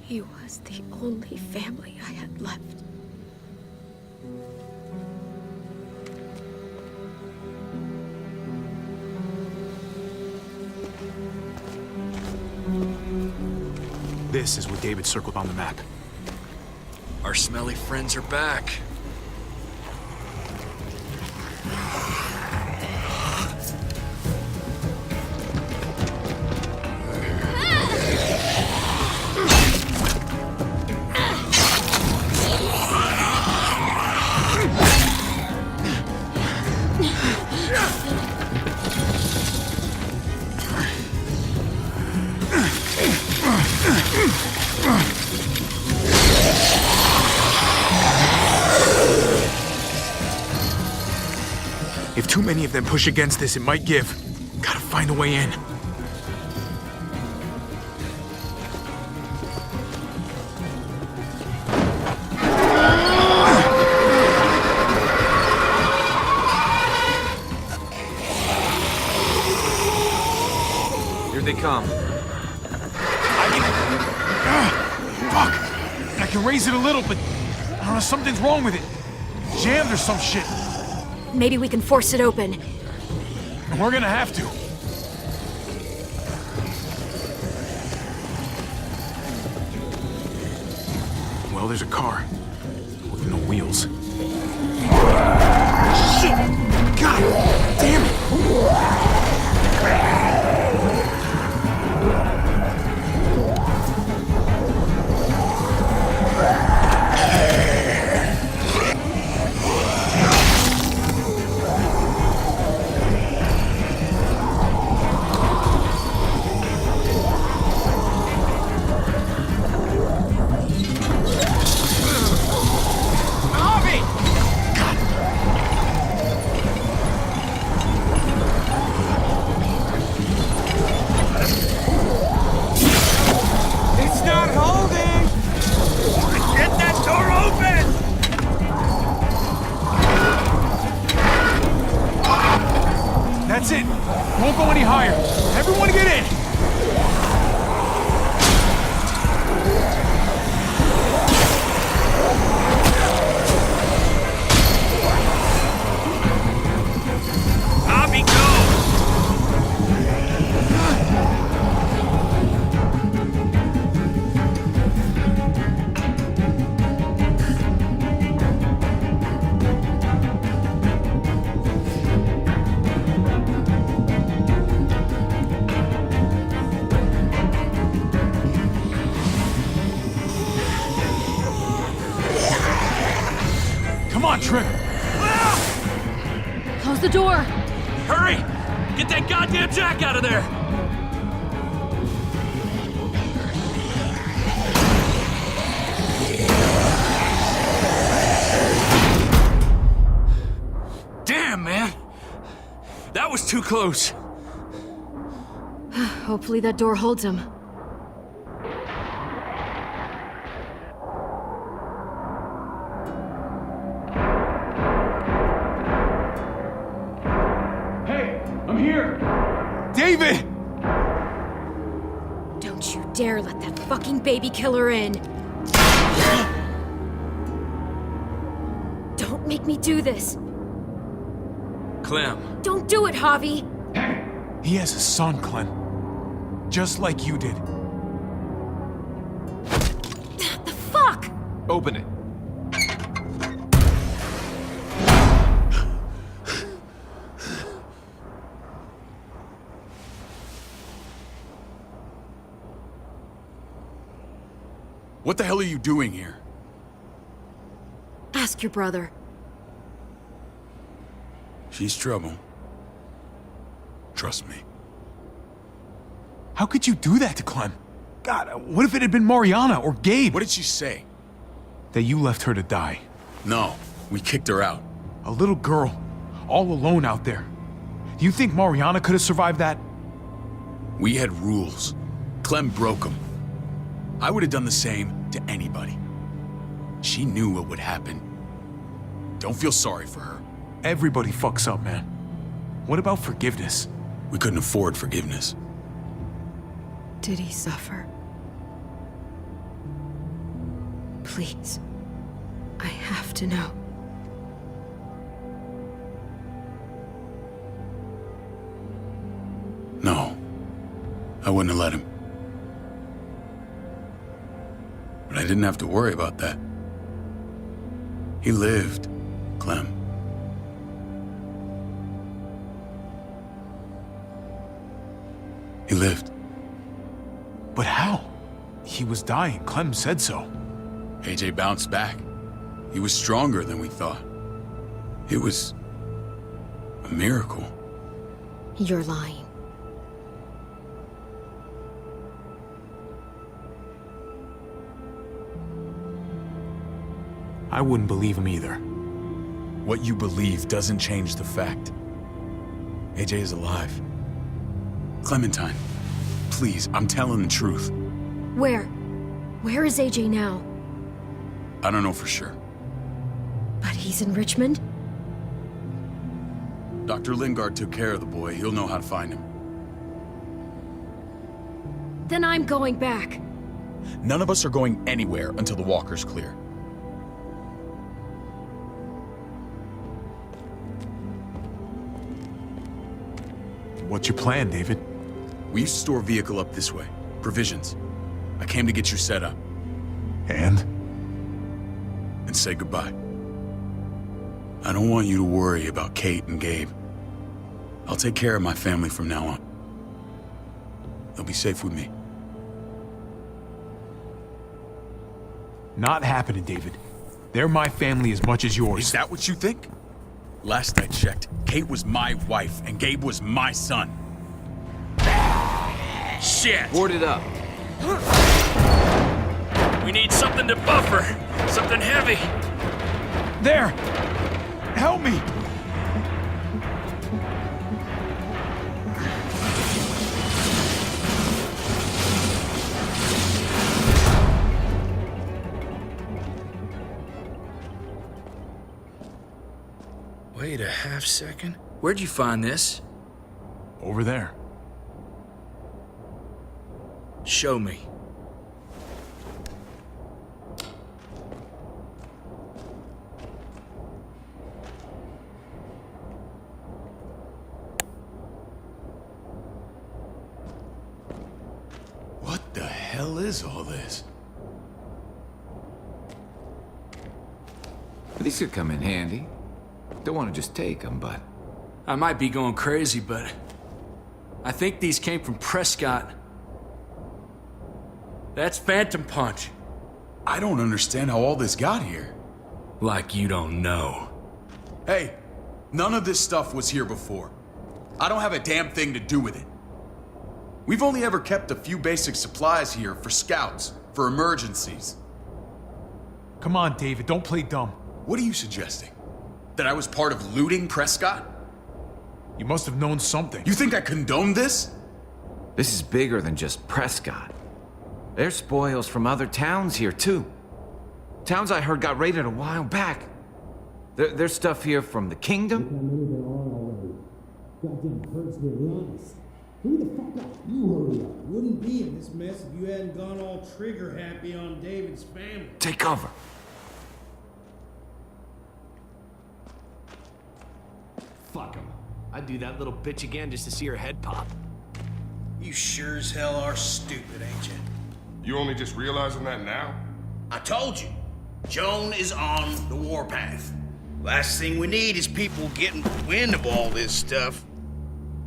He was the only family I had left. This is what David circled on the map. Our smelly friends are back. If too many of them push against this, it might give. Gotta find a way in. Here they come. Fuck! I can raise it a little, but I don't know, something's wrong with it. Jammed or some shit. Maybe we can force it open. We're gonna have to. Well, there's a car with no wheels. Shit! God damn it! That's it. Won't go any higher. Everyone get in. Bobby, go! Come on, Trip. Close the door. Hurry! Get that goddamn jack out of there! Damn, man! That was too close. Hopefully that door holds him. David! Don't you dare let that fucking baby killer in. Don't make me do this. Clem. Don't do it, Javi. He has a son, Clem. Just like you did. The fuck? Open it. What the hell are you doing here? Ask your brother. She's trouble. Trust me. How could you do that to Clem? God, what if it had been Mariana or Gabe? What did she say? That you left her to die. No, we kicked her out. A little girl, all alone out there. Do you think Mariana could have survived that? We had rules. Clem broke them. I would have done the same to anybody. She knew what would happen. Don't feel sorry for her. Everybody fucks up, man. What about forgiveness? We couldn't afford forgiveness. Did he suffer? Please. I have to know. No. I wouldn't have let him. But I didn't have to worry about that. He lived, Clem. He lived. But how? He was dying. Clem said so. AJ bounced back. He was stronger than we thought. It was a miracle. You're lying. I wouldn't believe him either. What you believe doesn't change the fact. AJ is alive. Clementine, please, I'm telling the truth. Where? Where is AJ now? I don't know for sure. But he's in Richmond? Dr. Lingard took care of the boy. He'll know how to find him. Then I'm going back. None of us are going anywhere until the walker's clear. What's your plan, David? We used to store a vehicle up this way. Provisions. I came to get you set up. And? And say goodbye. I don't want you to worry about Kate and Gabe. I'll take care of my family from now on. They'll be safe with me. Not happening, David. They're my family as much as yours. Is that what you think? Last I checked, Kate was my wife and Gabe was my son. Shit! Board it up. We need something to buffer. Something heavy. There! Help me! Wait a half second. Where'd you find this? Over there. Show me. What the hell is all this? These could come in handy. Don't want to just take them, but... I might be going crazy, but I think these came from Prescott. That's Phantom Punch. I don't understand how all this got here. Like you don't know. Hey, none of this stuff was here before. I don't have a damn thing to do with it. We've only ever kept a few basic supplies here for scouts, for emergencies. Come on, David, don't play dumb. What are you suggesting? That I was part of looting Prescott? You must have known something. You think I condoned this? This is bigger than just Prescott. There's spoils from other towns here, too. Towns I heard got raided a while back. There's stuff here from the Kingdom. Goddamn hurts to be honest. Who the fuck up? You hurry up. Wouldn't be in this mess if you hadn't gone all trigger happy on David's family. Take cover. Fuck him. I'd do that little bitch again just to see her head pop. You sure as hell are stupid, ain't you? You only just realizing that now? I told you. Joan is on the warpath. Last thing we need is people getting wind of all this stuff.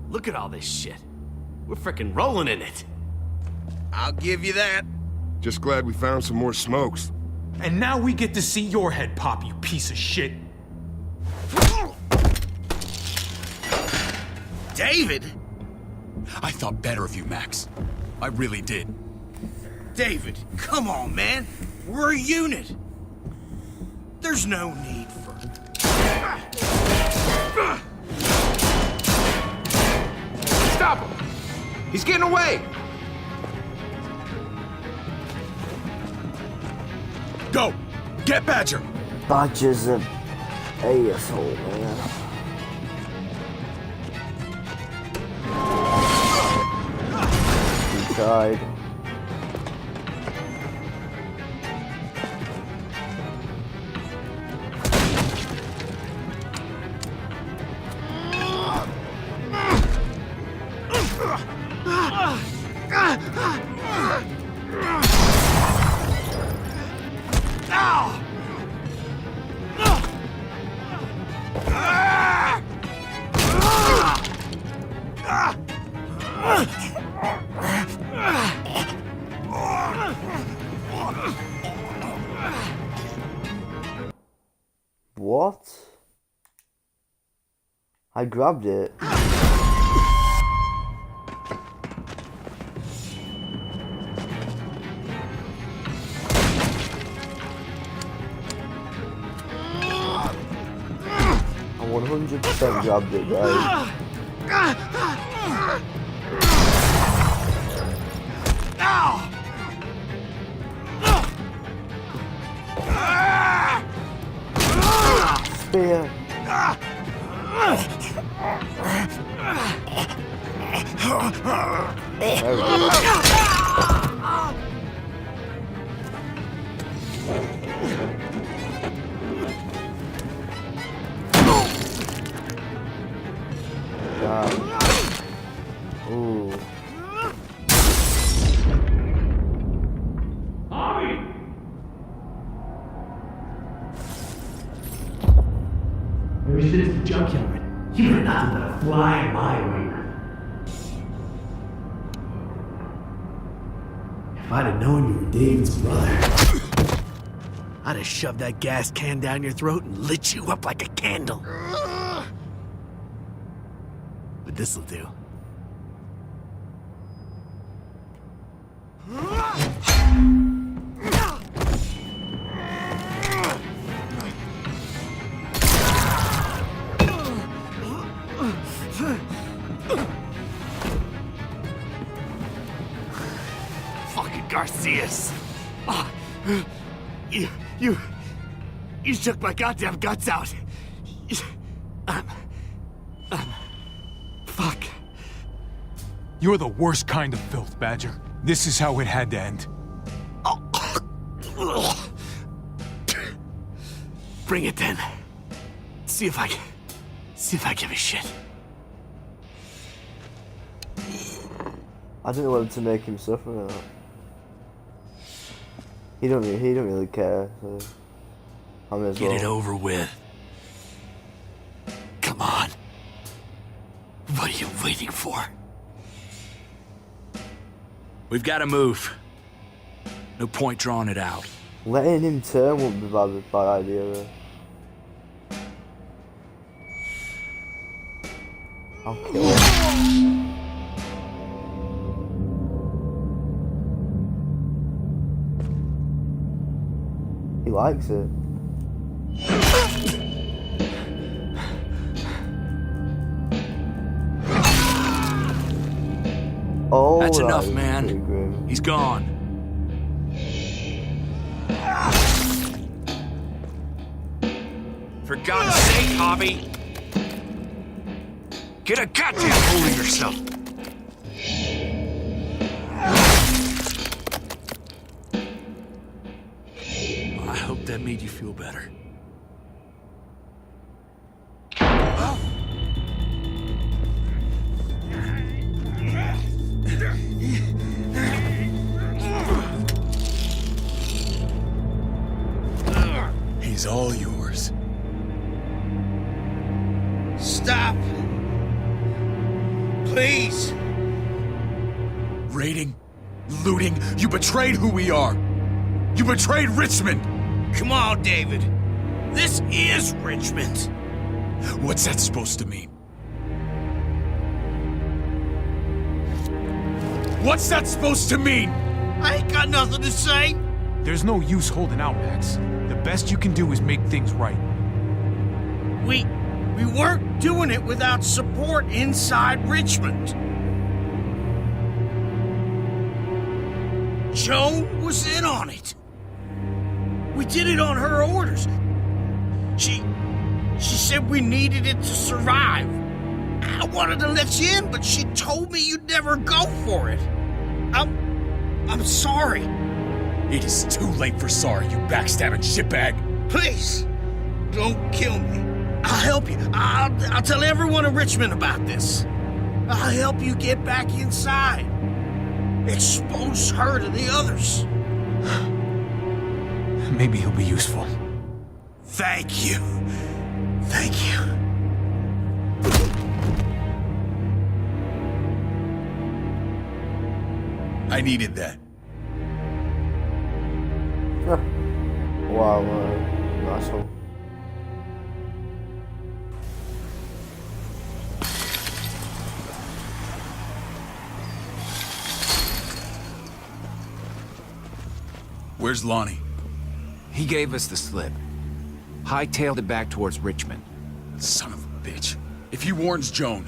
Look at all this shit. We're frickin' rolling in it. I'll give you that. Just glad we found some more smokes. And now we get to see your head pop, you piece of shit. David? I thought better of you, Max. I really did. David, come on, man. We're a unit. There's no need for... Stop him! He's getting away! Go! Get Badger! Badger's an asshole, man. Tried. What? I grabbed it. I 100% grabbed it, guys. Spear. There we go. Ooh. Ever since the junkyard, you've been nothing but a fly in my ointment. If I'd have known you were David's brother, I'd have shoved that gas can down your throat and lit you up like a candle. But this'll do. Fucking Garcias. Oh, you shook my goddamn guts out. Fuck. You're the worst kind of filth, Badger. This is how it had to end. Bring it then. See if I give a shit. I didn't want to make him suffer or not. He don't really care, so I may as well. Get it over with. Come on. What are you waiting for? We've got to move. No point drawing it out. Letting him turn wouldn't be a bad idea, though. I'll kill him. He likes it. Oh, that's that enough, is man. pretty grim. He's gone. For God's sake, Javi! Get a goddamn hold of yourself! I hope that made you feel better. He's all yours. Stop! Please! Raiding, looting, you betrayed who we are! You betrayed Richmond! Come on, David. This is Richmond. What's that supposed to mean? What's that supposed to mean? I ain't got nothing to say. There's no use holding out, Max. The best you can do is make things right. We weren't doing it without support inside Richmond. Joan was in on it. We did it on her orders. She said we needed it to survive. I wanted to let you in, but she told me you'd never go for it. I'm sorry. It is too late for sorry, you backstabbing shitbag. Please, don't kill me. I'll help you. I'll tell everyone in Richmond about this. I'll help you get back inside. Expose her to the others. Maybe he'll be useful. Thank you. Thank you. I needed that. Wow, nice one. Where's Lonnie? He gave us the slip. Hightailed it back towards Richmond. Son of a bitch. If he warns Joan...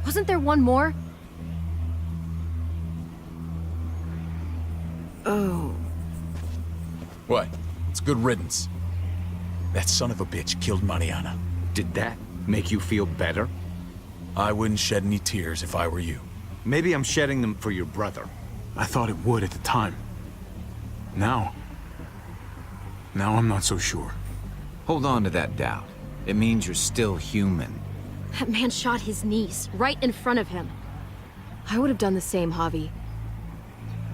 Wasn't there one more? Oh. What? It's good riddance. That son of a bitch killed Mariana. Did that make you feel better? I wouldn't shed any tears if I were you. Maybe I'm shedding them for your brother. I thought it would at the time. Now I'm not so sure. Hold on to that doubt. It means you're still human. That man shot his niece, right in front of him. I would have done the same, Javi.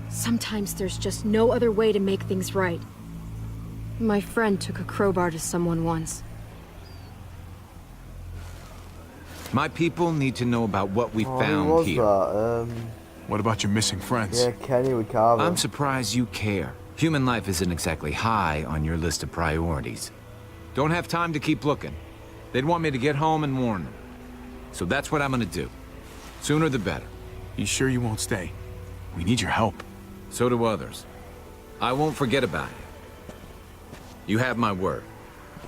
Sometimes there's just no other way to make things right. My friend took a crowbar to someone once. My people need to know about what we Who found was here. that? What about your missing friends? Yeah, Kenny with Carver. I'm surprised you care. Human life isn't exactly high on your list of priorities. Don't have time to keep looking. They'd want me to get home and warn them. So that's what I'm gonna do. Sooner the better. You sure you won't stay? We need your help. So do others. I won't forget about it. You have my word.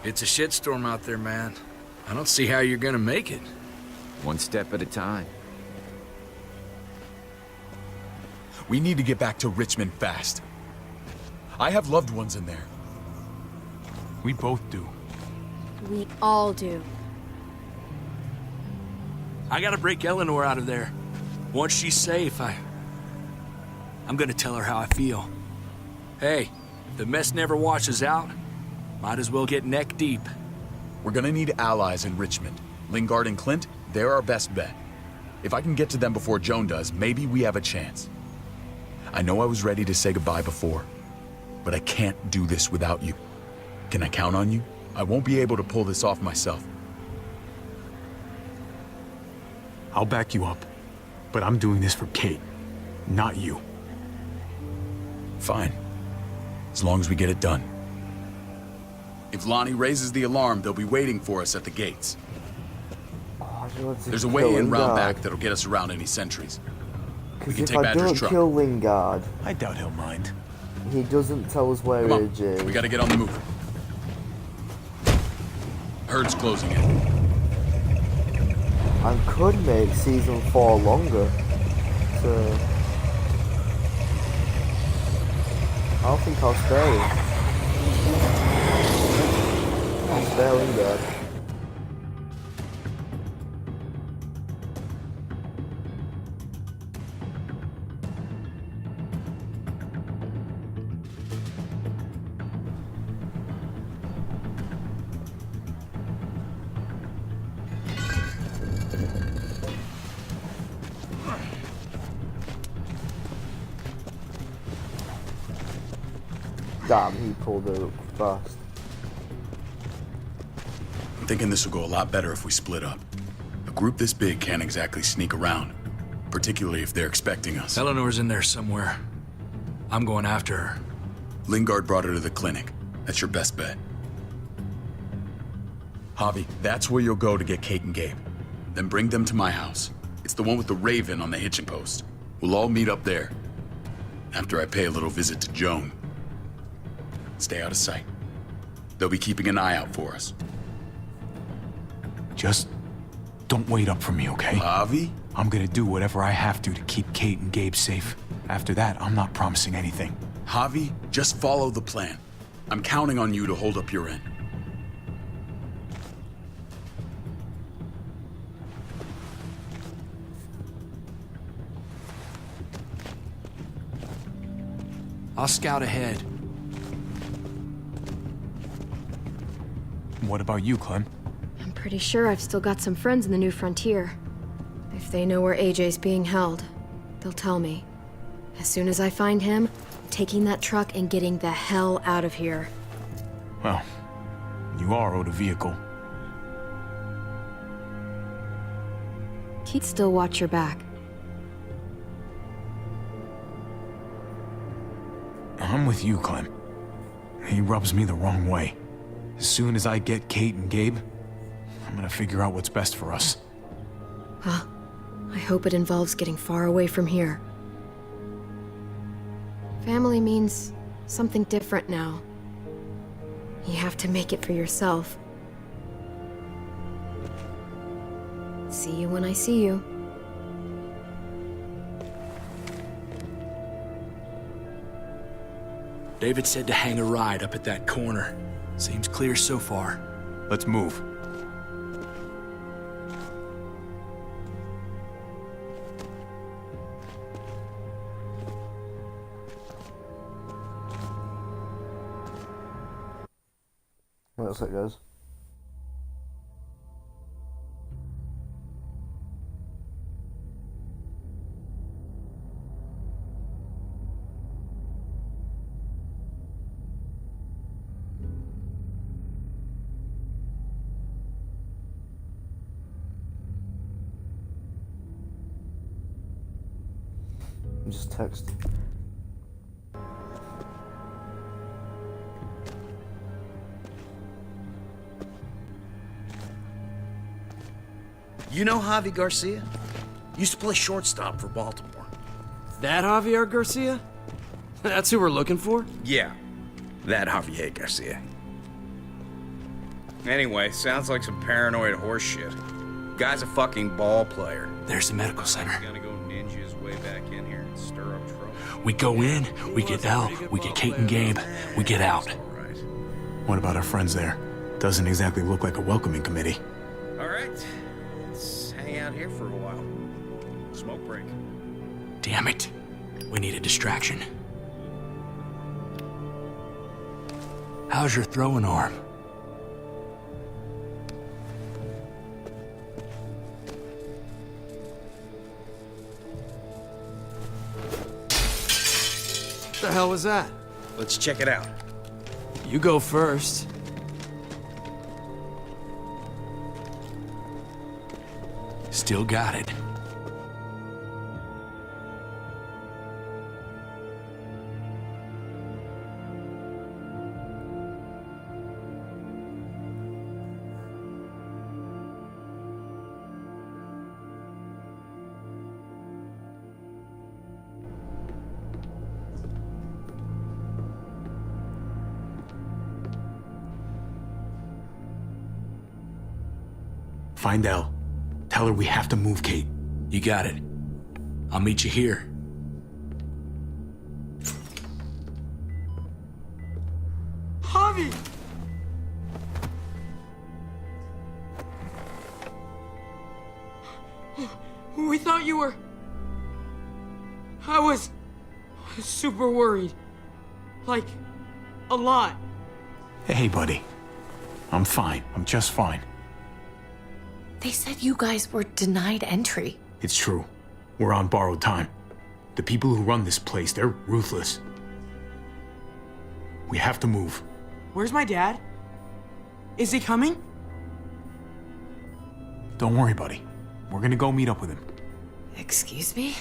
It's a shitstorm out there, man. I don't see how you're gonna make it. One step at a time. We need to get back to Richmond fast. I have loved ones in there. We both do. We all do. I gotta break Eleanor out of there. Once she's safe, I'm gonna tell her how I feel. Hey, if the mess never washes out, might as well get neck deep. We're gonna need allies in Richmond. Lingard and Clint, they're our best bet. If I can get to them before Joan does, maybe we have a chance. I know I was ready to say goodbye before, but I can't do this without you. Can I count on you? I won't be able to pull this off myself. I'll back you up, but I'm doing this for Kate, not you. Fine. As long as we get it done. If Lonnie raises the alarm, they'll be waiting for us at the gates. There's a way in round back that'll get us around any sentries. We can If take I Badger's don't truck. kill Lingard, I doubt he'll mind. he doesn't tell us where Come on, Ridge is. we gotta get on the move. Herd's closing in. And could make season 4 longer. So I don't think I'll stay. I'll stay Lingard. Damn, he pulled it up fast. I'm thinking this will go a lot better if we split up. A group this big can't exactly sneak around, particularly if they're expecting us. Eleanor's in there somewhere. I'm going after her. Lingard brought her to the clinic. That's your best bet. Javi, that's where you'll go to get Kate and Gabe. Then bring them to my house. It's the one with the raven on the hitching post. We'll all meet up there. After I pay a little visit to Joan. Stay out of sight. They'll be keeping an eye out for us. Just don't wait up for me, okay? Javi? I'm gonna do whatever I have to keep Kate and Gabe safe. After that, I'm not promising anything. Javi, just follow the plan. I'm counting on you to hold up your end. I'll scout ahead. What about you, Clem? I'm pretty sure I've still got some friends in the New Frontier. If they know where AJ's being held, they'll tell me. As soon as I find him, I'm taking that truck and getting the hell out of here. Well, you are owed a vehicle. Keith, still watch your back. I'm with you, Clem. He rubs me the wrong way. As soon as I get Kate and Gabe, I'm gonna figure out what's best for us. Well, I hope it involves getting far away from here. Family means something different now. You have to make it for yourself. See you when I see you. David said to hang a ride up at that corner. Seems clear so far. Let's move. What else it goes? Just text. You know Javi Garcia? Used to play shortstop for Baltimore. That Javier Garcia? That's who we're looking for? Yeah, that Javier Garcia. Anyway, sounds like some paranoid horse shit. Guy's a fucking ball player. There's the medical center. He's gonna go ninja his way back in here and stir up trouble. We go in, we get Elle, we get Kate and Gabe, we get out. What about our friends there? Doesn't exactly look like a welcoming committee. All right, let's hang out here for a while. Smoke break. Damn it. We need a distraction. How's your throwing arm? What the hell was that? Let's check it out. You go first. Still got it. Find Elle. Tell her we have to move Kate. You got it. I'll meet you here. Javi! We thought you were... I was super worried. Like, a lot. Hey, buddy. I'm fine. I'm just fine. They said you guys were denied entry. It's true. We're on borrowed time. The people who run this place, they're ruthless. We have to move. Where's my dad? Is he coming? Don't worry, buddy. We're gonna go meet up with him. Excuse me?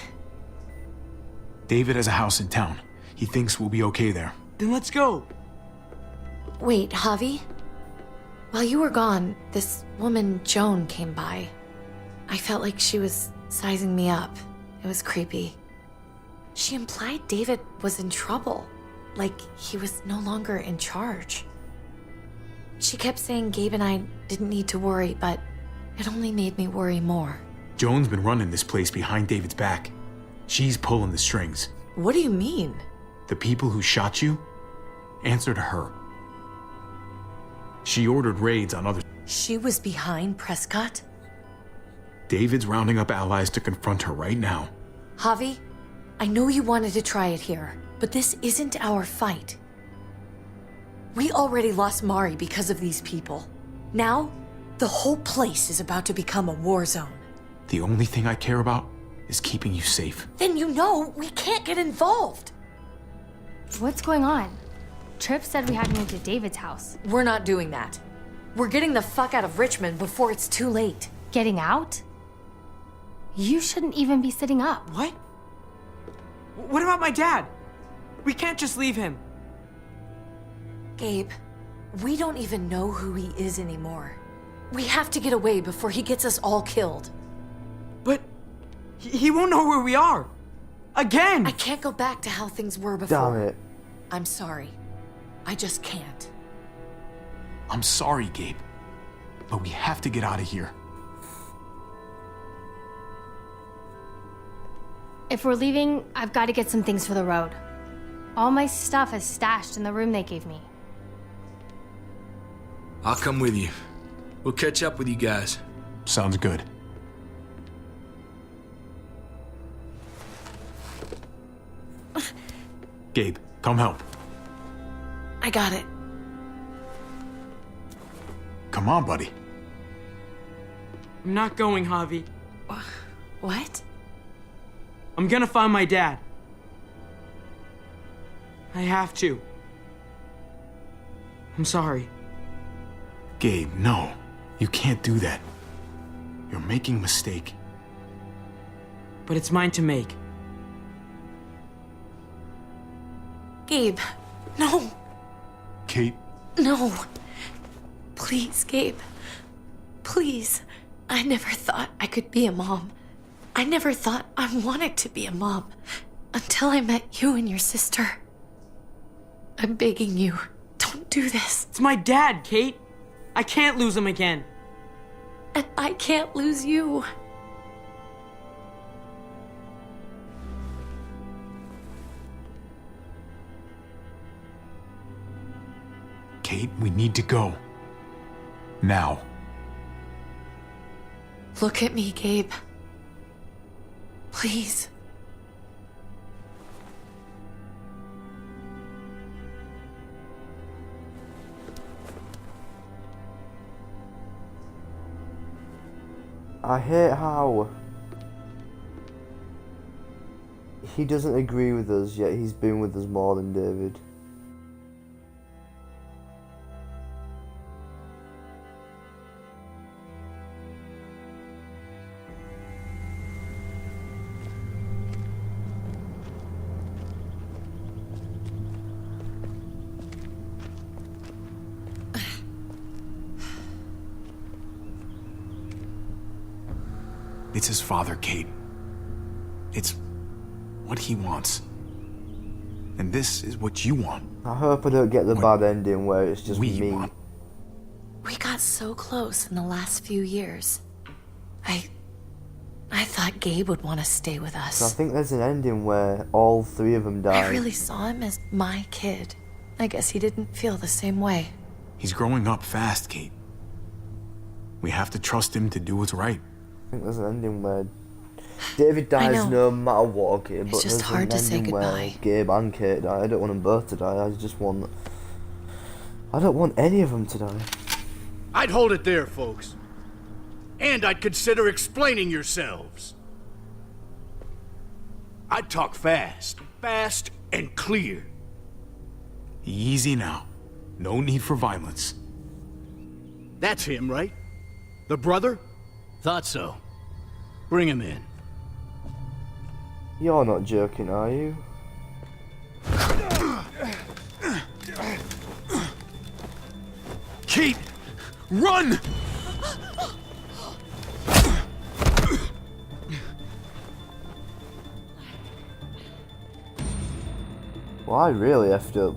David has a house in town. He thinks we'll be okay there. Then let's go. Wait, Javi? While you were gone, this woman, Joan, came by. I felt like she was sizing me up. It was creepy. She implied David was in trouble, like he was no longer in charge. She kept saying Gabe and I didn't need to worry, but it only made me worry more. Joan's been running this place behind David's back. She's pulling the strings. What do you mean? The people who shot you answer to her. She ordered raids on others. She was behind Prescott? David's rounding up allies to confront her right now. Javi, I know you wanted to try it here, But this isn't our fight. We already lost Mari because of these people. Now, the whole place is about to become a war zone. The only thing I care about is keeping you safe. Then you know we can't get involved. What's going on? Tripp said we had to move to David's house. We're not doing that. We're getting the fuck out of Richmond before it's too late. Getting out? You shouldn't even be sitting up. What? What about my dad? We can't just leave him. Gabe, we don't even know who he is anymore. We have to get away before he gets us all killed. But he won't know where we are. Again! I can't go back to how things were before. Damn it. I'm sorry. I just can't. I'm sorry, Gabe. But we have to get out of here. If we're leaving, I've got to get some things for the road. All my stuff is stashed in the room they gave me. I'll come with you. We'll catch up with you guys. Sounds good. Gabe, come help. I got it. Come on, buddy. I'm not going, Javi. What? I'm gonna find my dad. I have to. I'm sorry. Gabe, no. You can't do that. You're making a mistake. But it's mine to make. Gabe, no. Kate. No. Please, Gabe. Please. I never thought I could be a mom. I never thought I wanted to be a mom until I met you and your sister. I'm begging you, don't do this. It's my dad, Kate. I can't lose him again. And I can't lose you. Kate, we need to go. Now. Look at me, Gabe. Please. I hate how he doesn't agree with us, yet he's been with us more than David. It's his father, Kate. It's what he wants. And this is what you want. I hope I don't get the bad ending where it's just me. We got so close in the last few years. I thought Gabe would want to stay with us. So I think there's an ending where all three of them die. I really saw him as my kid. I guess he didn't feel the same way. He's growing up fast, Kate. We have to trust him to do what's right. I think there's an ending where David dies no matter what, okay, but It's just there's hard an to say ending where goodbye. Gabe and Kate die. I don't want them both to die. I don't want any of them to die. I'd hold it there, folks. And I'd consider explaining yourselves. I'd talk fast and clear. Easy now. No need for violence. That's him, right? The brother? Thought so. Bring him in. You're not joking, are you? Kate! Run! Well, I really effed up.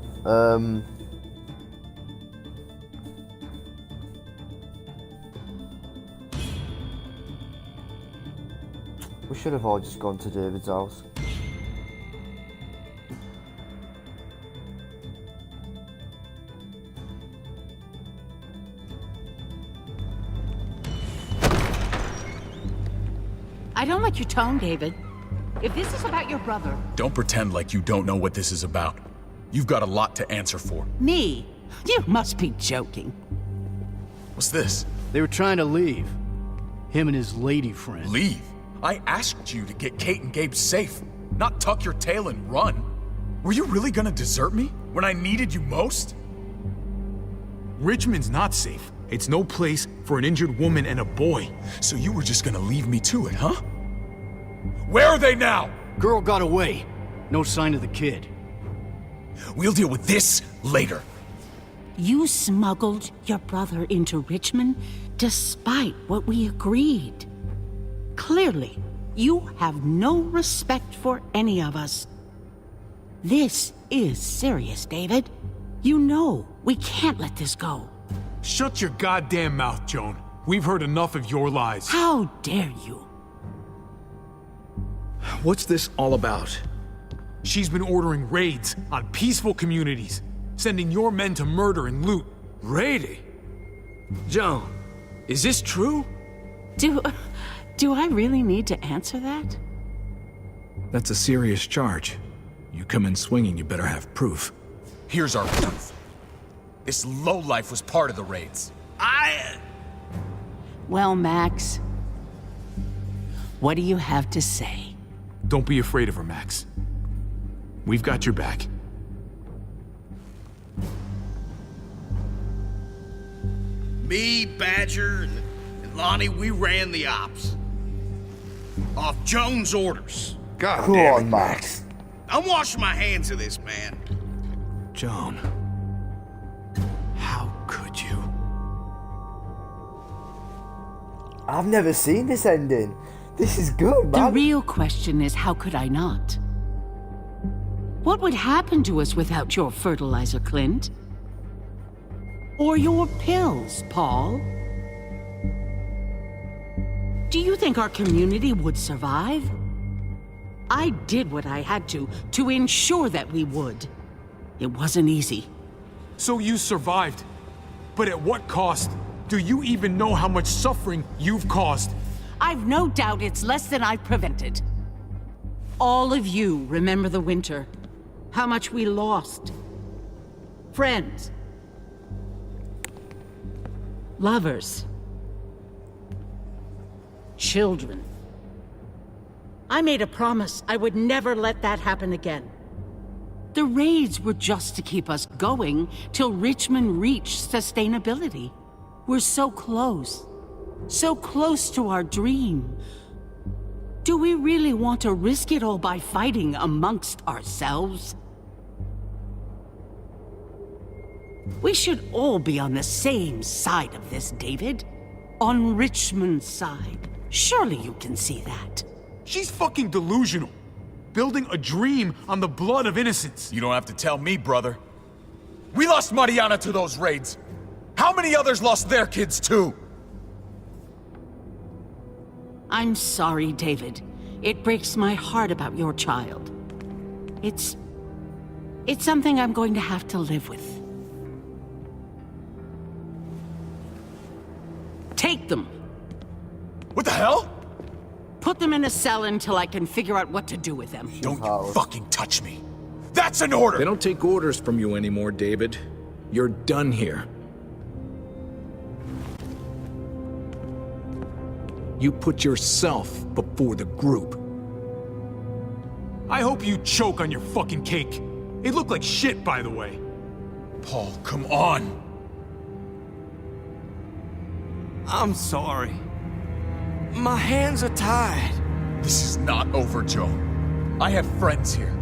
We should have all just gone to David's house. I don't like your tone, David. If this is about your brother... Don't pretend like you don't know what this is about. You've got a lot to answer for. Me? You must be joking. What's this? They were trying to leave. Him and his lady friend. Leave? I asked you to get Kate and Gabe safe, not tuck your tail and run. Were you really gonna desert me when I needed you most? Richmond's not safe. It's no place for an injured woman and a boy. So you were just gonna leave me to it, huh? Where are they now? Girl got away. No sign of the kid. We'll deal with this later. You smuggled your brother into Richmond despite what we agreed. Clearly, you have no respect for any of us. This is serious, David. You know we can't let this go. Shut your goddamn mouth, Joan. We've heard enough of your lies. How dare you? What's this all about? She's been ordering raids on peaceful communities, sending your men to murder and loot. Raiding? Joan, is this true? Do I really need to answer that? That's a serious charge. You come in swinging, you better have proof. Here's our proof. This lowlife was part of the raids. Well, Max, what do you have to say? Don't be afraid of her, Max. We've got your back. Me, Badger, and Lonnie, we ran the ops. Off Joan's orders. God Come damn on, it, Max. I'm washing my hands of this, man. Joan. How could you? I've never seen this ending. This is good, man. The real question is, how could I not? What would happen to us without your fertilizer, Clint? Or your pills, Paul? Do you think our community would survive? I did what I had to ensure that we would. It wasn't easy. So you survived. But at what cost? Do you even know how much suffering you've caused? I've no doubt it's less than I've prevented. All of you remember the winter. How much we lost. Friends. Lovers. Children. I made a promise I would never let that happen again. The raids were just to keep us going till Richmond reached sustainability. We're so close to our dream. Do we really want to risk it all by fighting amongst ourselves? We should all be on the same side of this, David. On Richmond's side. Surely you can see that. She's fucking delusional. Building a dream on the blood of innocents. You don't have to tell me, brother. We lost Mariana to those raids. How many others lost their kids too? I'm sorry, David. It breaks my heart about your child. It's something I'm going to have to live with. Take them. What the hell? Put them in a cell until I can figure out what to do with them. Don't you fucking touch me. That's an order! They don't take orders from you anymore, David. You're done here. You put yourself before the group. I hope you choke on your fucking cake. It looked like shit, by the way. Paul, come on. I'm sorry. My hands are tied. This is not over, Joe. I have friends here.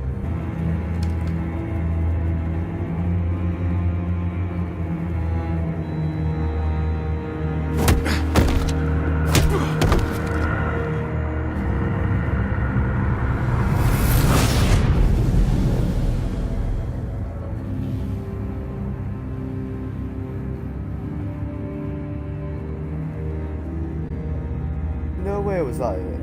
No way was that it.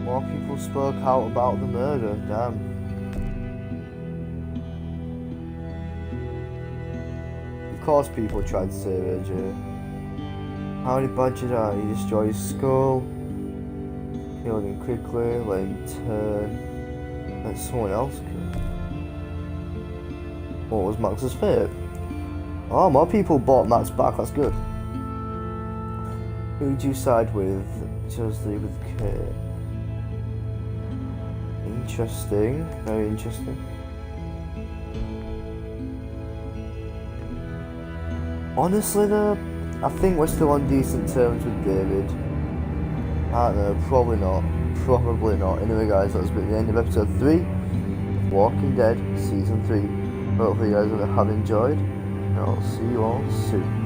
More people spoke out about the murder, damn. course people tried to save AJ. How did Badger die? He destroyed his skull, killed him quickly, let him turn, let someone else kill. What was Max's fate? Oh, more people bought Max back, that's good. Who do you side with? Just leave with Kate. Interesting, very interesting. Honestly though, I think we're still on decent terms with David. I don't know, probably not. Probably not. Anyway guys, that's been the end of episode 3 of Walking Dead Season 3. Hopefully you guys have enjoyed, and I'll see you all soon.